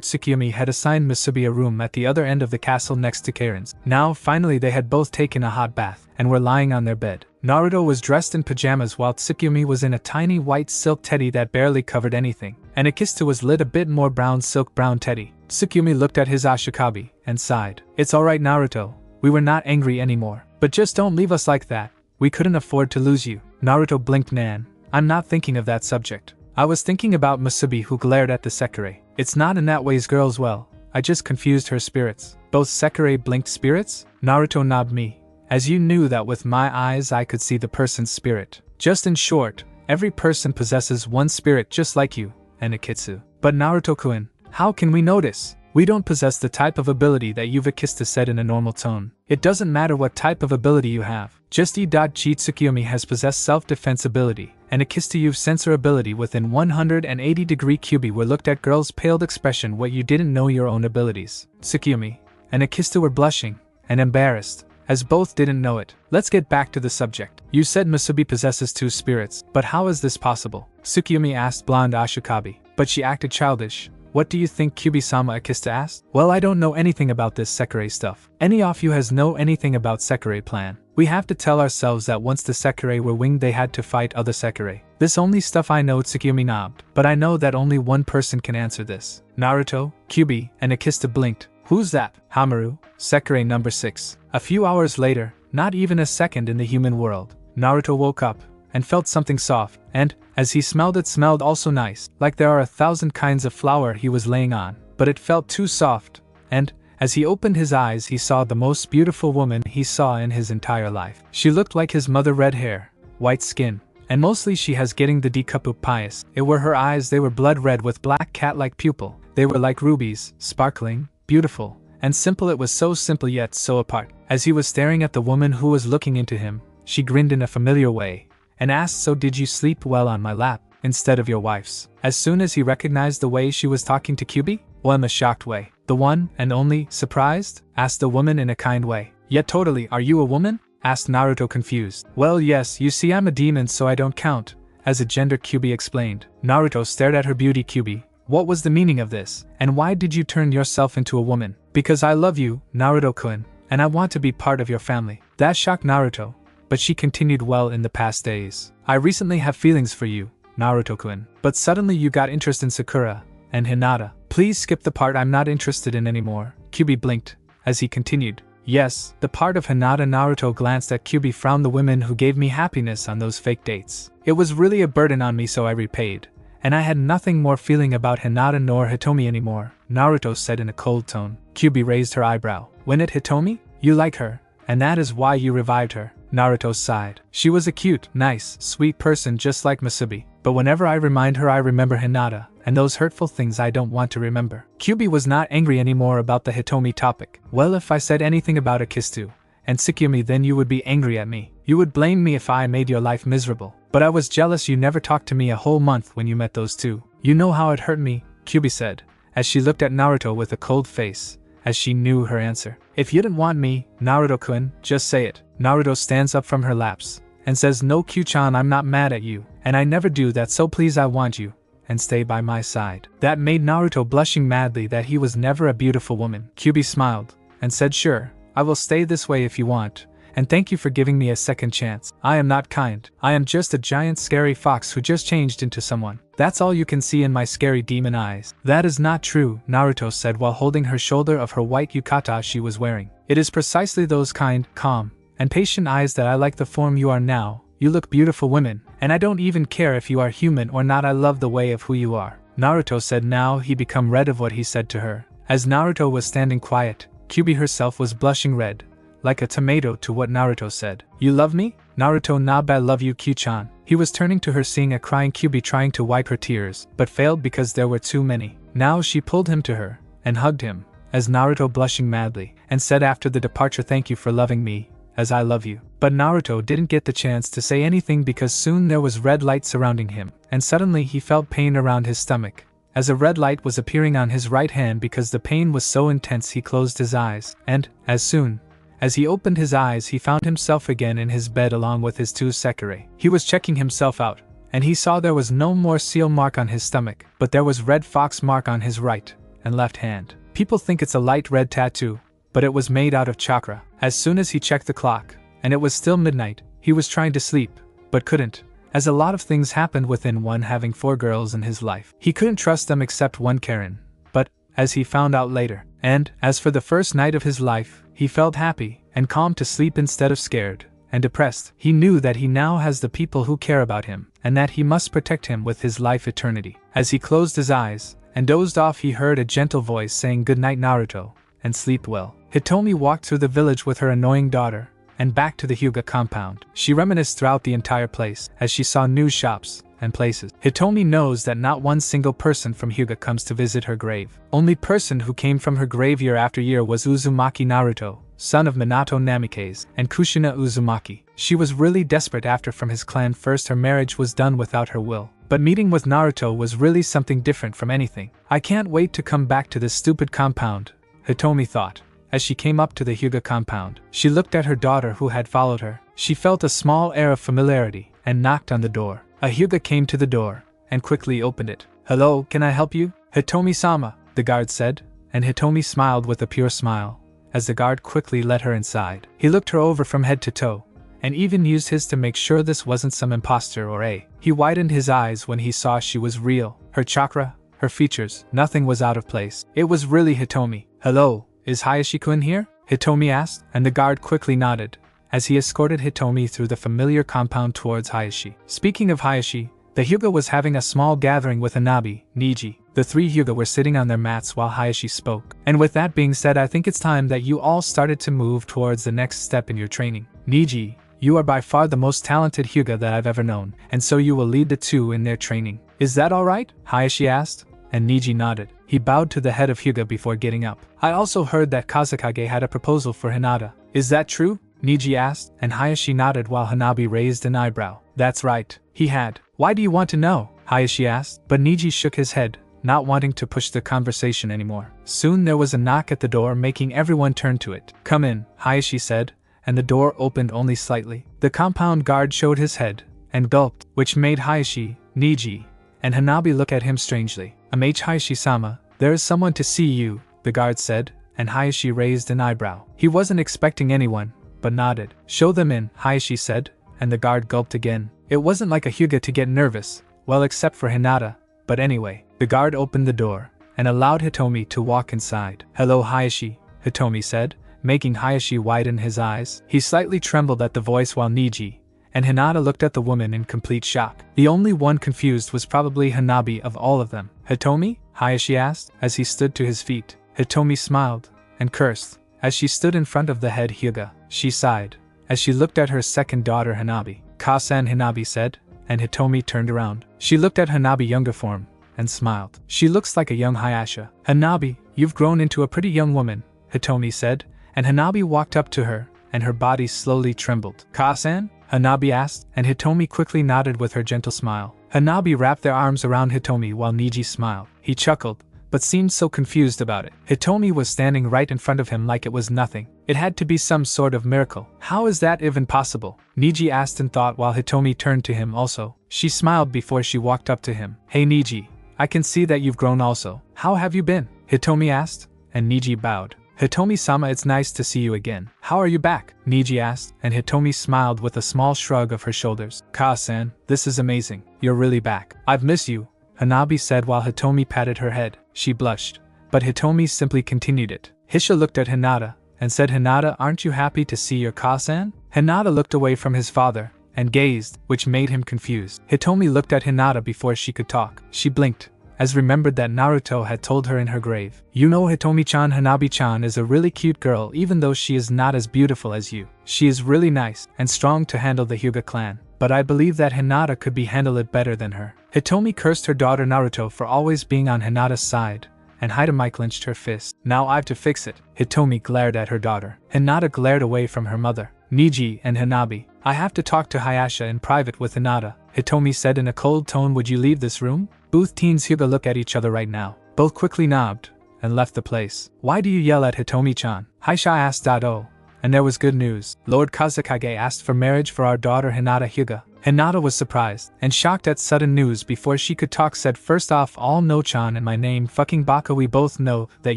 Speaker 1: Tsukumi had assigned Musubi a room at the other end of the castle next to Karen's. Now, finally, they had both taken a hot bath and were lying on their bed. Naruto was dressed in pajamas while Tsukumi was in a tiny white silk teddy that barely covered anything, and Akistu was lit a bit more brown silk brown teddy. Tsukumi looked at his ashikabi and sighed. It's alright, Naruto. We were not angry anymore. But just don't leave us like that. We couldn't afford to lose you. Naruto blinked. Nan, I'm not thinking of that subject. I was thinking about Musubi, who glared at the sekire. It's not in that ways, girls. Well, I just confused her spirits. Both sekire blinked. Spirits? Naruto nodded me. As you knew that with my eyes I could see the person's spirit. Just in short, every person possesses one spirit just like you and Akitsu. But Naruto-kun, how can we notice? We don't possess the type of ability that you've. Akistu said in a normal tone. It doesn't matter what type of ability you have. Just E.G. Tsukumi has possessed self-defense ability, and Akistu you've sensor ability within 180-degree Kyubi were looked at girl's paled expression. What, you didn't know your own abilities? Tsukumi and Akistu were blushing and embarrassed, as both didn't know it. Let's get back to the subject. You said Musubi possesses two spirits, but how is this possible? Tsukumi asked blonde Ashikabi, but she acted childish. What do you think, Kyubi-sama? Akistu asked. Well, I don't know anything about this sekire stuff. Any of you has know anything about sekire plan? We have to tell ourselves that once the sekire were winged they had to fight other sekire. This only stuff I know. Tsukumi nodded. But I know that only one person can answer this. Naruto, Kyubi, and Akistu blinked. Who's that? Hamaru, Sekirei number 6. A few hours later, not even a second in the human world, Naruto woke up and felt something soft, and, as he smelled it smelled also nice, like there are 1,000 kinds of flour he was laying on, but it felt too soft, and, as he opened his eyes he saw the most beautiful woman he saw in his entire life. She looked like his mother, red hair, white skin, and mostly she has getting the decupu pious. It were her eyes, they were blood red with black cat-like pupil, they were like rubies, sparkling, beautiful, and simple. It was so simple yet so apart. As he was staring at the woman who was looking into him, she grinned in a familiar way, and asked, so did you sleep well on my lap, instead of your wife's? As soon as he recognized the way she was talking to Kyubi, well, in a shocked way. The one and only, surprised? Asked the woman in a kind way. Yet totally, are you a woman? Asked Naruto confused. Well yes, you see I'm a demon so I don't count, as a gender, Kyubi explained. Naruto stared at her beauty. Kyubi, what was the meaning of this? And why did you turn yourself into a woman? Because I love you, Naruto-kun, and I want to be part of your family. That shocked Naruto, but she continued, well, in the past days, I recently have feelings for you, Naruto-kun. But suddenly you got interest in Sakura and Hinata. Please skip the part I'm not interested in anymore. Kyubi blinked, as he continued. Yes, the part of Hinata. Naruto glanced at Kyubi, frowned. The women who gave me happiness on those fake dates. It was really a burden on me so I repaid. And I had nothing more feeling about Hinata nor Hitomi anymore, Naruto said in a cold tone. Kyubi raised her eyebrow. When it Hitomi? You like her, and that is why you revived her. Naruto sighed. She was a cute, nice, sweet person just like Masubi. But whenever I remind her I remember Hinata, and those hurtful things I don't want to remember. Kyubi was not angry anymore about the Hitomi topic. Well, if I said anything about Akistu and Tsukiomi, then you would be angry at me. You would blame me if I made your life miserable. But I was jealous you never talked to me a whole month when you met those two. You know how it hurt me, Kyubi said, as she looked at Naruto with a cold face, as she knew her answer. If you didn't want me, Naruto-kun, just say it. Naruto stands up from her laps and says, no, Q-chan, I'm not mad at you, and I never do that, so please, I want you, and stay by my side. That made Naruto blushing madly that he was never a beautiful woman. Kyubi smiled and said, sure, I will stay this way if you want, and thank you for giving me a second chance. I am not kind. I am just a giant scary fox who just changed into someone. That's all you can see in my scary demon eyes. That is not true, Naruto said while holding her shoulder of her white yukata she was wearing. It is precisely those kind, calm, and patient eyes that I like. The form you are now. You look beautiful women, and I don't even care if you are human or not. I love the way of who you are. Naruto said. Now he become red of what he said to her. As Naruto was standing quiet, Kyubi herself was blushing red, like a tomato, to what Naruto said. You love me? Naruto nodded. I love you, Q-chan. He was turning to her, seeing a crying Kyubi, trying to wipe her tears, but failed because there were too many. Now she pulled him to her and hugged him, as Naruto blushing madly, and said after the departure, thank you for loving me, as I love you. But Naruto didn't get the chance to say anything because soon there was red light surrounding him, and suddenly he felt pain around his stomach, as a red light was appearing on his right hand. Because the pain was so intense he closed his eyes, and, as soon as he opened his eyes he found himself again in his bed along with his two sekire. He was checking himself out, and he saw there was no more seal mark on his stomach, but there was red fox mark on his right and left hand. People think it's a light red tattoo, but it was made out of chakra. As soon as he checked the clock, and it was still midnight, he was trying to sleep, but couldn't, as a lot of things happened within one having 4 girls in his life. He couldn't trust them except one, Karen, but, as he found out later, and, as for the first night of his life, he felt happy and calm to sleep instead of scared and depressed. He knew that he now has the people who care about him, and that he must protect him with his life eternity. As he closed his eyes and dozed off, he heard a gentle voice saying, good night, Naruto, and sleep well. Hitomi walked through the village with her annoying daughter, and back to the Hyuga compound. She reminisced throughout the entire place, as she saw new shops and places. Hitomi knows that not one single person from Hyuga comes to visit her grave. Only person who came from her grave year after year was Uzumaki Naruto, son of Minato Namikaze and Kushina Uzumaki. She was really desperate after from his clan. First, her marriage was done without her will, but meeting with Naruto was really something different from anything. I can't wait to come back to this stupid compound, Hitomi thought. As she came up to the Hyuga compound, she looked at her daughter who had followed her. She felt a small air of familiarity and knocked on the door. A Hyuga came to the door and quickly opened it. Hello, can I help you? Hitomi-sama, the guard said, and Hitomi smiled with a pure smile, as the guard quickly let her inside. He looked her over from head to toe, and even used his to make sure this wasn't some imposter or a. He widened his eyes when he saw she was real. Her chakra, her features, nothing was out of place. It was really Hitomi. Hello, Is Hayashi-kun here? Hitomi asked, and the guard quickly nodded, as he escorted Hitomi through the familiar compound towards Hayashi. Speaking of Hayashi, the Hyuga was having a small gathering with Hanabi, Niji. The three Hyuga were sitting on their mats while Hayashi spoke. And with that being said, I think it's time that you all started to move towards the next step in your training. Niji, you are by far the most talented Hyuga that I've ever known, and so you will lead the two in their training. Is that alright? Hayashi asked, and Niji nodded. He bowed to the head of Hyuga before getting up. I also heard that Kazekage had a proposal for Hinata. Is that true? Niji asked, and Hayashi nodded while Hanabi raised an eyebrow. That's right, he had. Why do you want to know? Hayashi asked, but Niji shook his head, not wanting to push the conversation anymore. Soon there was a knock at the door, making everyone turn to it. Come in, Hayashi said, and the door opened only slightly. The compound guard showed his head, and gulped, which made Hayashi, Niji, and Hanabi look at him strangely. Hayashi-sama, there is someone to see you, the guard said, and Hayashi raised an eyebrow. He wasn't expecting anyone, but nodded. Show them in, Hayashi said, and the guard gulped again. It wasn't like a Hyuga to get nervous, well except for Hinata, but anyway. The guard opened the door, and allowed Hitomi to walk inside. Hello Hayashi, Hitomi said, making Hayashi widen his eyes. He slightly trembled at the voice while Niji and Hinata looked at the woman in complete shock. The only one confused was probably Hanabi of all of them. Hitomi? Hayashi asked, as he stood to his feet. Hitomi smiled, and cursed. As she stood in front of the head Hyuga, she sighed, as she looked at her second daughter Hanabi. Ka-san, Hanabi said, and Hitomi turned around. She looked at Hanabi younger form, and smiled. She looks like a young Hayasha. Hanabi, you've grown into a pretty young woman, Hitomi said, and Hanabi walked up to her, and her body slowly trembled. Ka-san? Hanabi asked, and Hitomi quickly nodded with her gentle smile. Hanabi wrapped their arms around Hitomi while Niji smiled. He chuckled, but seemed so confused about it. Hitomi was standing right in front of him like it was nothing. It had to be some sort of miracle. How is that even possible? Niji asked in thought while Hitomi turned to him also. She smiled before she walked up to him. Hey Niji, I can see that you've grown also. How have you been? Hitomi asked, and Niji bowed. Hitomi-sama, it's nice to see you again. How are you back? Niji asked, and Hitomi smiled with a small shrug of her shoulders. Ka-san, this is amazing. You're really back. I've missed you, Hanabi said while Hitomi patted her head. She blushed, but Hitomi simply continued it. Hisha looked at Hinata, and said, Hinata, aren't you happy to see your Ka-san? Hinata looked away from his father, and gazed, which made him confused. Hitomi looked at Hinata before she could talk. She blinked, as remembered that Naruto had told her in her grave. You know Hitomi-chan, Hanabi-chan is a really cute girl even though she is not as beautiful as you. She is really nice and strong to handle the Hyuga clan, but I believe that Hinata could be handle it better than her. Hitomi cursed her daughter Naruto for always being on Hinata's side, and Hitomi clenched her fist. Now I've to fix it. Hitomi glared at her daughter. Hinata glared away from her mother, Niji and Hanabi. I have to talk to Hayasha in private with Hinata, Hitomi said in a cold tone. Would you leave this room? Both teens Hyuga look at each other right now. Both quickly nodded and left the place. Why do you yell at Hitomi-chan? Haisha asked. Oh, and there was good news. Lord Kazekage asked for marriage for our daughter Hinata Hyuga. Hinata was surprised and shocked at sudden news. Before she could talk said, first off, all no-chan and my name fucking Baka, we both know that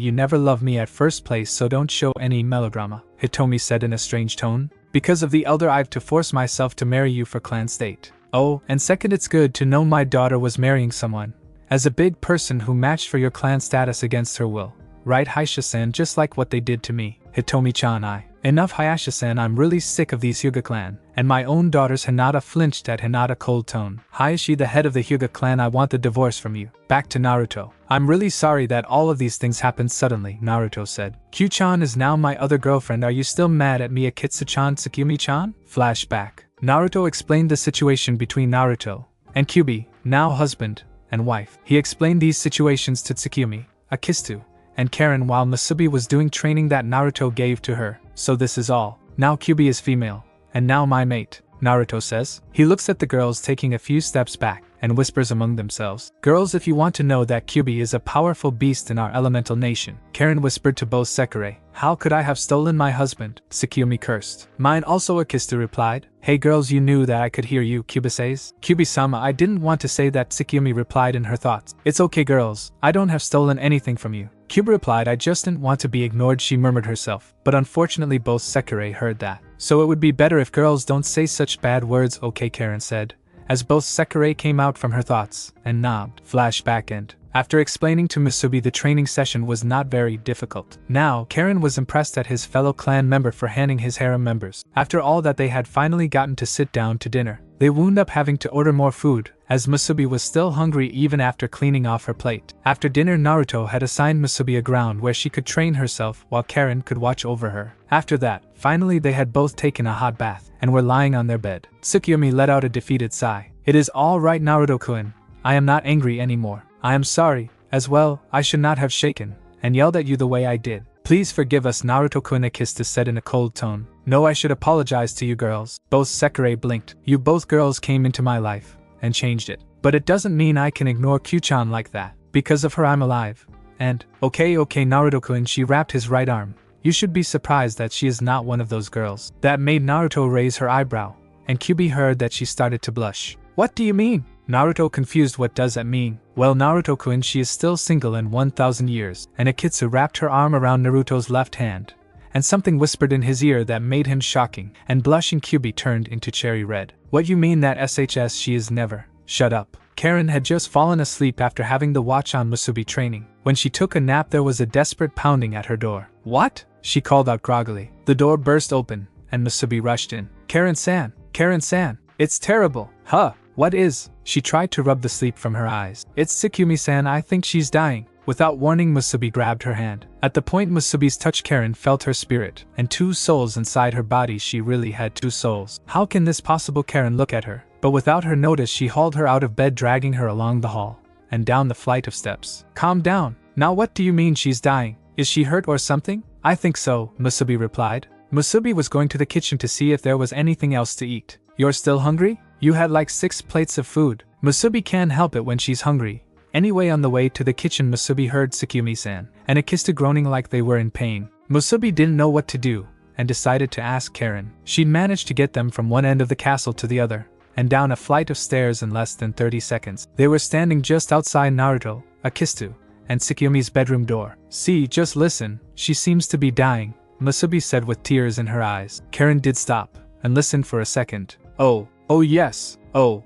Speaker 1: you never loved me at first place, so don't show any melodrama, Hitomi said in a strange tone. Because of the elder I've to force myself to marry you for clan state. Oh, and second, it's good to know my daughter was marrying someone as a big person who matched for your clan status against her will. Right, Haisha-san, just like what they did to me. Hitomi-chan, Enough, Hayasha-san, I'm really sick of these Hyuga clan. And my own daughters. Hinata flinched at Hinata cold tone. Hayashi, the head of the Hyuga clan, I want the divorce from you. Back to Naruto. I'm really sorry that all of these things happened suddenly, Naruto said. Q-chan is now my other girlfriend. Are you still mad at me, Akitsu-chan, Tsukumi-chan? Flashback. Naruto explained the situation between Naruto and Kyubi, now husband and wife. He explained these situations to Tsukumi, Akistu, and Karen while Masubi was doing training that Naruto gave to her. So this is all. Now Kyubi is female, and now my mate, Naruto says. He looks at the girls taking a few steps back, and whispers among themselves. Girls, if you want to know that Kyubi is a powerful beast in our elemental nation. Karen whispered to both Sekirei. How could I have stolen my husband? Tsukumi cursed. Mine also, Akistu replied. Hey girls, you knew that I could hear you, Kyubi says. Kyubi-sama, I didn't want to say that, Tsukumi replied in her thoughts. It's okay girls, I don't have stolen anything from you. Kyubi replied, I just didn't want to be ignored, she murmured herself. But unfortunately both Sekirei heard that. So it would be better if girls don't say such bad words, okay, Karen said, as both Sekirei came out from her thoughts and nodded. Flashback end. After explaining to Musubi the training session was not very difficult. Now, Karen was impressed at his fellow clan member for handing his harem members. After all that, they had finally gotten to sit down to dinner. They wound up having to order more food, as Musubi was still hungry even after cleaning off her plate. After dinner, Naruto had assigned Musubi a ground where she could train herself while Karen could watch over her. After that, finally they had both taken a hot bath and were lying on their bed. Tsukuyomi let out a defeated sigh. "It is all right, Naruto-kun. I am not angry anymore. I am sorry, as well. I should not have shaken and yelled at you the way I did. Please forgive us, Naruto-kun," Akista said in a cold tone. "No, I should apologize to you girls." Both Sekirei blinked. "You both girls came into my life and changed it. But it doesn't mean I can ignore Q-chan like that. Because of her I'm alive. And, okay Naruto-kun," she wrapped his right arm. "You should be surprised that she is not one of those girls." That made Naruto raise her eyebrow, and Kyubi heard that she started to blush. "What do you mean?" Naruto confused. "What does that mean?" "Well, Naruto-kun, she is still single in 1,000 years. And Akitsu wrapped her arm around Naruto's left hand, and something whispered in his ear that made him shocking, and blushing Kyubi turned into cherry red. "What you mean that SHS she is never?" "Shut up." Karen had just fallen asleep after having the watch on Musubi training. When she took a nap, there was a desperate pounding at her door. "What?" she called out groggily. The door burst open, and Musubi rushed in. Karen-san, it's terrible." "Huh? What is?" She tried to rub the sleep from her eyes. "It's Tsukumi-san, I think she's dying." Without warning, Musubi grabbed her hand. At the point Musubi's touch, Karen felt her spirit and 2 souls inside her body. She really had 2 souls. How can this possible? Karen looked at her, but without her notice she hauled her out of bed, dragging her along the hall and down the flight of steps. "Calm down. Now what do you mean she's dying? Is she hurt or something?" "I think so," Musubi replied. Musubi was going to the kitchen to see if there was anything else to eat. "You're still hungry? You had like 6 plates of food." Musubi can't help it when she's hungry. Anyway, on the way to the kitchen, Musubi heard Tsukumi-san and Akista groaning like they were in pain. Musubi didn't know what to do and decided to ask Karen. She'd managed to get them from one end of the castle to the other and down a flight of stairs in less than 30 seconds. They were standing just outside Naruto, Akistu, and Tsukuyomi's bedroom door. "See, just listen, she seems to be dying," Musubi said with tears in her eyes. Karen did stop and listened for a second. Oh yes, oh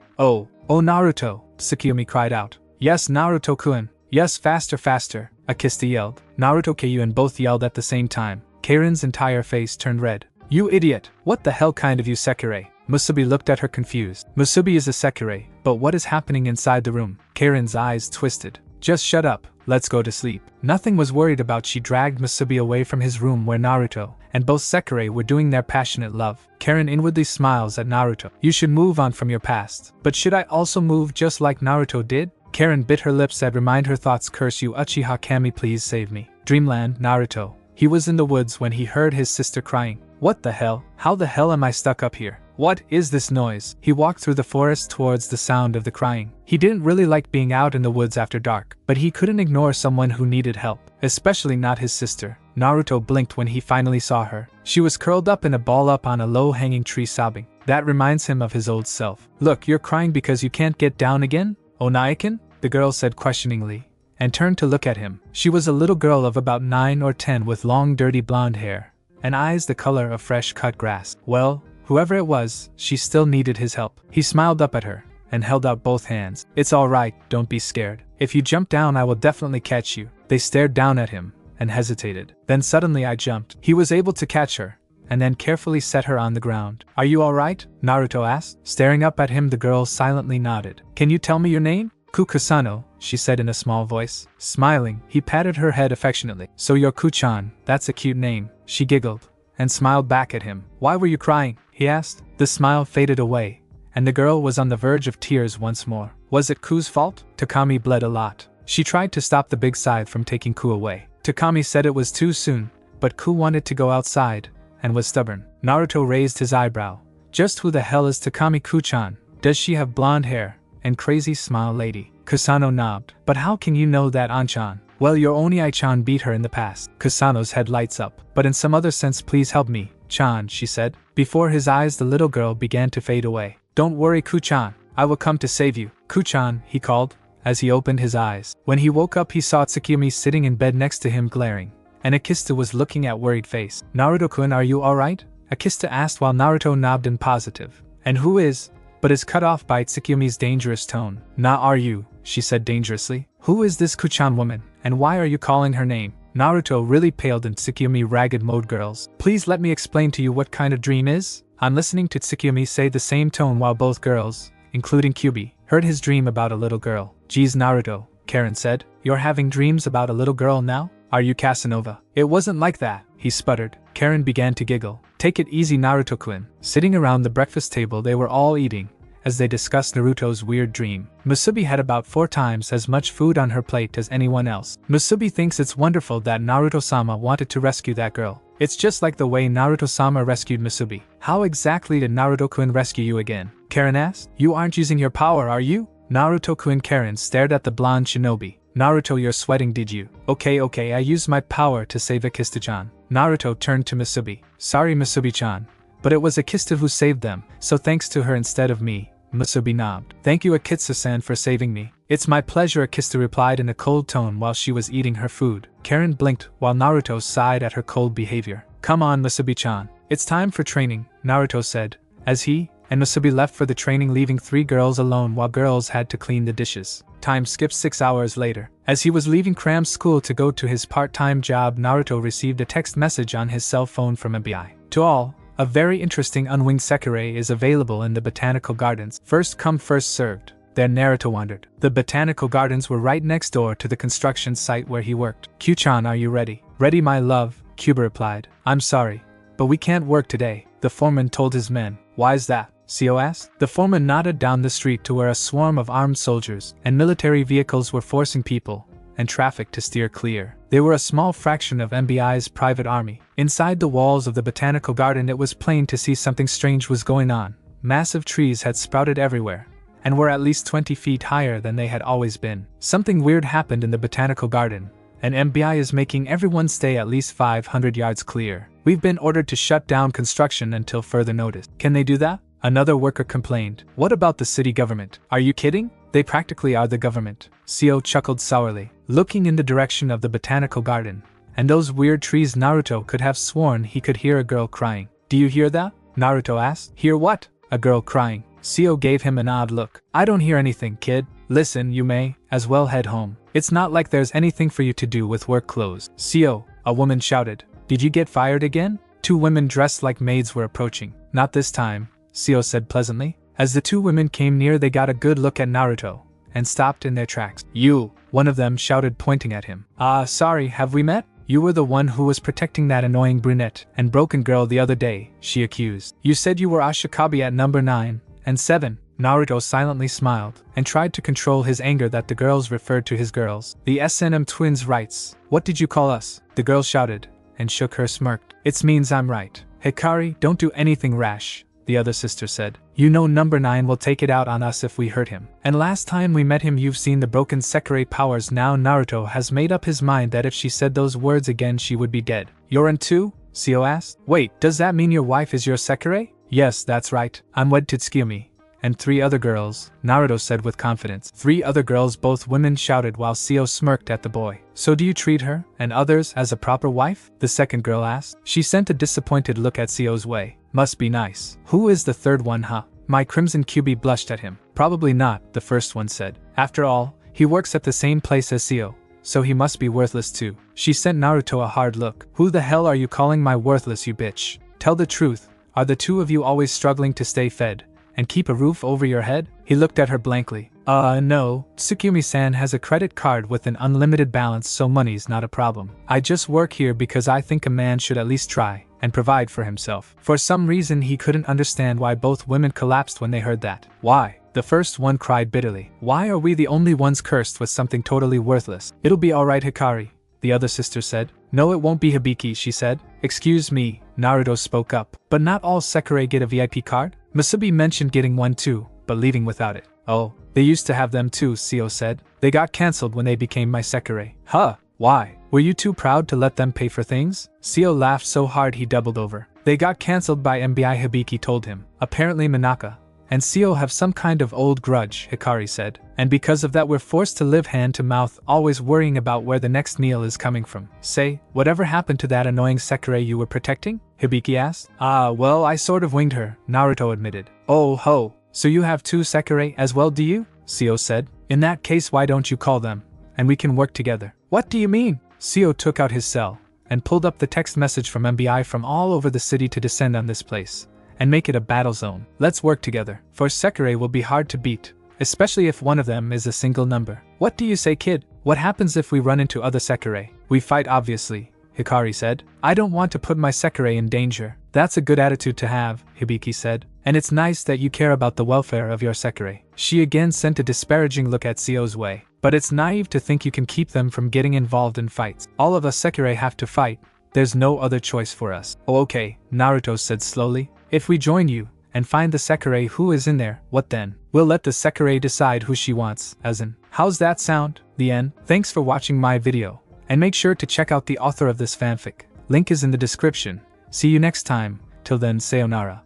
Speaker 1: Naruto," Tsukuyomi cried out. "Yes, Naruto-kun, yes, faster, Akista yelled. Naruto-kun both yelled at the same time. Karen's entire face turned red. "You idiot, what the hell kind of you Sekirei?" Musubi looked at her confused. Musubi is a Sekirei, but what is happening inside the room? Karen's eyes twisted. "Just shut up, let's go to sleep." Nothing was worried about. She dragged Musubi away from his room where Naruto and both Sekirei were doing their passionate love. Karen inwardly smiles at Naruto. "You should move on from your past." "But should I also move just like Naruto did?" Karen bit her lips and remind her thoughts. "Curse you, Uchiha Kami, please save me." Dreamland, Naruto. He was in the woods when he heard his sister crying. "What the hell? How the hell am I stuck up here? What is this noise?" He walked through the forest towards the sound of the crying. He didn't really like being out in the woods after dark, but he couldn't ignore someone who needed help, especially not his sister. Naruto blinked when he finally saw her. She was curled up in a ball up on a low-hanging tree sobbing. That reminds him of his old self. "Look, you're crying because you can't get down again? Onaikin?" the girl said questioningly, and turned to look at him. She was a little girl of about 9 or 10 with long dirty blonde hair, and eyes the color of fresh-cut grass. Well, whoever it was, she still needed his help. He smiled up at her and held out both hands. "It's alright, don't be scared. If you jump down I will definitely catch you." They stared down at him and hesitated. Then suddenly I jumped. He was able to catch her and then carefully set her on the ground. "Are you alright?" Naruto asked. Staring up at him, the girl silently nodded. "Can you tell me your name?" "Kukusano," she said in a small voice. Smiling, he patted her head affectionately. "So you're Kuchan, that's a cute name." She giggled and smiled back at him. "Why were you crying?" he asked. The smile faded away, and the girl was on the verge of tears once more. Was it Ku's fault? Takami bled a lot. She tried to stop the big scythe from taking Ku away. Takami said it was too soon, but Ku wanted to go outside and was stubborn. Naruto raised his eyebrow. Just who the hell is Takami Kuchan? Does she have blonde hair and crazy smile lady? Kusano nodded. "But how can you know that, Anchan?" "Well, your Oni-chan beat her in the past." Kusano's head lights up. "But in some other sense, please help me, Chan," she said. Before his eyes the little girl began to fade away. "Don't worry, Kuchan, I will come to save you." "Kuchan," he called, as he opened his eyes. When he woke up he saw Tsukuyomi sitting in bed next to him glaring, and Akista was looking at worried face. "Naruto-kun, are you alright?" Akista asked while Naruto nodded in positive. "And who is?" but is cut off by Tsukuyomi's dangerous tone. "Are you?" she said dangerously. Who is this Kuchan woman, and why are you calling her name? Naruto really paled in Tsukuyomi ragged mode. Girls, please let me explain to you what kind of dream is? I'm listening to Tsukuyomi say the same tone while both girls, including Kyubi, heard his dream about a little girl. Geez Naruto, Karen said, you're having dreams about a little girl now? Are you Casanova? It wasn't like that, he sputtered. Karen began to giggle. Take it easy Naruto-kun. Sitting around the breakfast table they were all eating, as they discussed Naruto's weird dream. Musubi had about 4 times as much food on her plate as anyone else. Musubi thinks it's wonderful that Naruto-sama wanted to rescue that girl. It's just like the way Naruto-sama rescued Musubi. How exactly did Naruto-kun rescue you again? Karen asked. You aren't using your power, are you? Naruto-kun. Karen stared at the blonde shinobi. Naruto, you're sweating, did you? Okay, I used my power to save Akista-chan. Naruto turned to Musubi. Sorry Musubi-chan, but it was Akista who saved them, so thanks to her instead of me. Musubi nodded. Thank you Akitsu-san for saving me. It's my pleasure, Akista replied in a cold tone while she was eating her food. Karen blinked while Naruto sighed at her cold behavior. Come on Musubi-chan. It's time for training, Naruto said, as he and Musubi left for the training, leaving 3 girls alone while girls had to clean the dishes. Time skipped 6 hours later. As he was leaving cram school to go to his part-time job, Naruto received a text message on his cell phone from MBI. To all, a very interesting unwinged sekire is available in the botanical gardens. First come first served. Then Naruto wondered. The botanical gardens were right next door to the construction site where he worked. Q-chan, are you ready? Ready my love, Kyuba replied. I'm sorry, but we can't work today, the foreman told his men. Why's that? Seo asked. The foreman nodded down the street to where a swarm of armed soldiers and military vehicles were forcing people and traffic to steer clear. They were a small fraction of MBI's private army. Inside the walls of the botanical garden it was plain to see something strange was going on. Massive trees had sprouted everywhere and were at least 20 feet higher than they had always been. Something weird happened in the botanical garden, and MBI is making everyone stay at least 500 yards clear. We've been ordered to shut down construction until further notice. Can they do that? Another worker complained. What about the city government? Are you kidding? They practically are the government. Seo chuckled sourly, looking in the direction of the botanical garden and those weird trees. Naruto could have sworn he could hear a girl crying. Do you hear that? Naruto asked. Hear what? A girl crying. Seo gave him an odd look. I don't hear anything, kid. Listen, you may as well head home. It's not like there's anything for you to do with work clothes. Seo, a woman shouted. Did you get fired again? 2 women dressed like maids were approaching. Not this time, Seo said pleasantly. As the 2 women came near they got a good look at Naruto and stopped in their tracks. You, one of them shouted pointing at him. Sorry, have we met? You were the one who was protecting that annoying brunette and broken girl the other day, she accused. You said you were Ashikabi at number 9 and 7. Naruto silently smiled and tried to control his anger that the girls referred to his girls. The SNM twins rights. What did you call us? The girl shouted and shook her smirked. It means I'm right. Hikari, don't do anything rash, the other sister said. You know number 9 will take it out on us if we hurt him. And last time we met him you've seen the broken sekire powers. Now Naruto has made up his mind that if she said those words again she would be dead. You're in too? Seo asked. Wait, does that mean your wife is your sekire? Yes, that's right. I'm wed to Tsukuyomi. And 3 other girls, Naruto said with confidence. 3 other girls, both women shouted while Seo smirked at the boy. So do you treat her and others as a proper wife? The second girl asked. She sent a disappointed look at Seo's way. Must be nice. Who is the third one, huh? My crimson Kyubi blushed at him. Probably not, the first one said. After all, he works at the same place as Seo, so he must be worthless too. She sent Naruto a hard look. Who the hell are you calling my worthless, you bitch? Tell the truth. Are the 2 of you always struggling to stay fed and keep a roof over your head? He looked at her blankly. No, Tsukuyomi-san has a credit card with an unlimited balance, so money's not a problem. I just work here because I think a man should at least try and provide for himself. For some reason he couldn't understand why both women collapsed when they heard that. Why? The first one cried bitterly. Why are we the only ones cursed with something totally worthless? It'll be alright Hikari, the other sister said. No, it won't be Hibiki, she said. Excuse me, Naruto spoke up. But not all sekire get a VIP card? Musubi mentioned getting one too, but leaving without it. Oh, they used to have them too, Seo said. They got cancelled when they became my sekire. Huh, why? Were you too proud to let them pay for things? Seo laughed so hard he doubled over. They got cancelled by MBI, Hibiki told him. Apparently Manaka and Seo have some kind of old grudge, Hikari said. And because of that we're forced to live hand to mouth, always worrying about where the next meal is coming from. Say, whatever happened to that annoying sekire you were protecting? Hibiki asked. Well, I sort of winged her, Naruto admitted. Oh ho, so you have 2 sekire as well, do you? Seo said. In that case why don't you call them and we can work together. What do you mean? Seo took out his cell and pulled up the text message from MBI from all over the city to descend on this place and make it a battle zone. Let's work together, for Sekirei will be hard to beat, especially if one of them is a single number. What do you say, kid? What happens if we run into other Sekirei? We fight, obviously, Hikari said. I don't want to put my Sekirei in danger. That's a good attitude to have, Hibiki said. And it's nice that you care about the welfare of your Sekirei. She again sent a disparaging look at Seo's way. But it's naive to think you can keep them from getting involved in fights. All of us Sekirei have to fight. There's no other choice for us. Oh, okay, Naruto said slowly. If we join you and find the Sekirei who is in there, what then? We'll let the Sekirei decide who she wants, as in. How's that sound? The end. Thanks for watching my video. And make sure to check out the author of this fanfic. Link is in the description. See you next time. Till then, sayonara.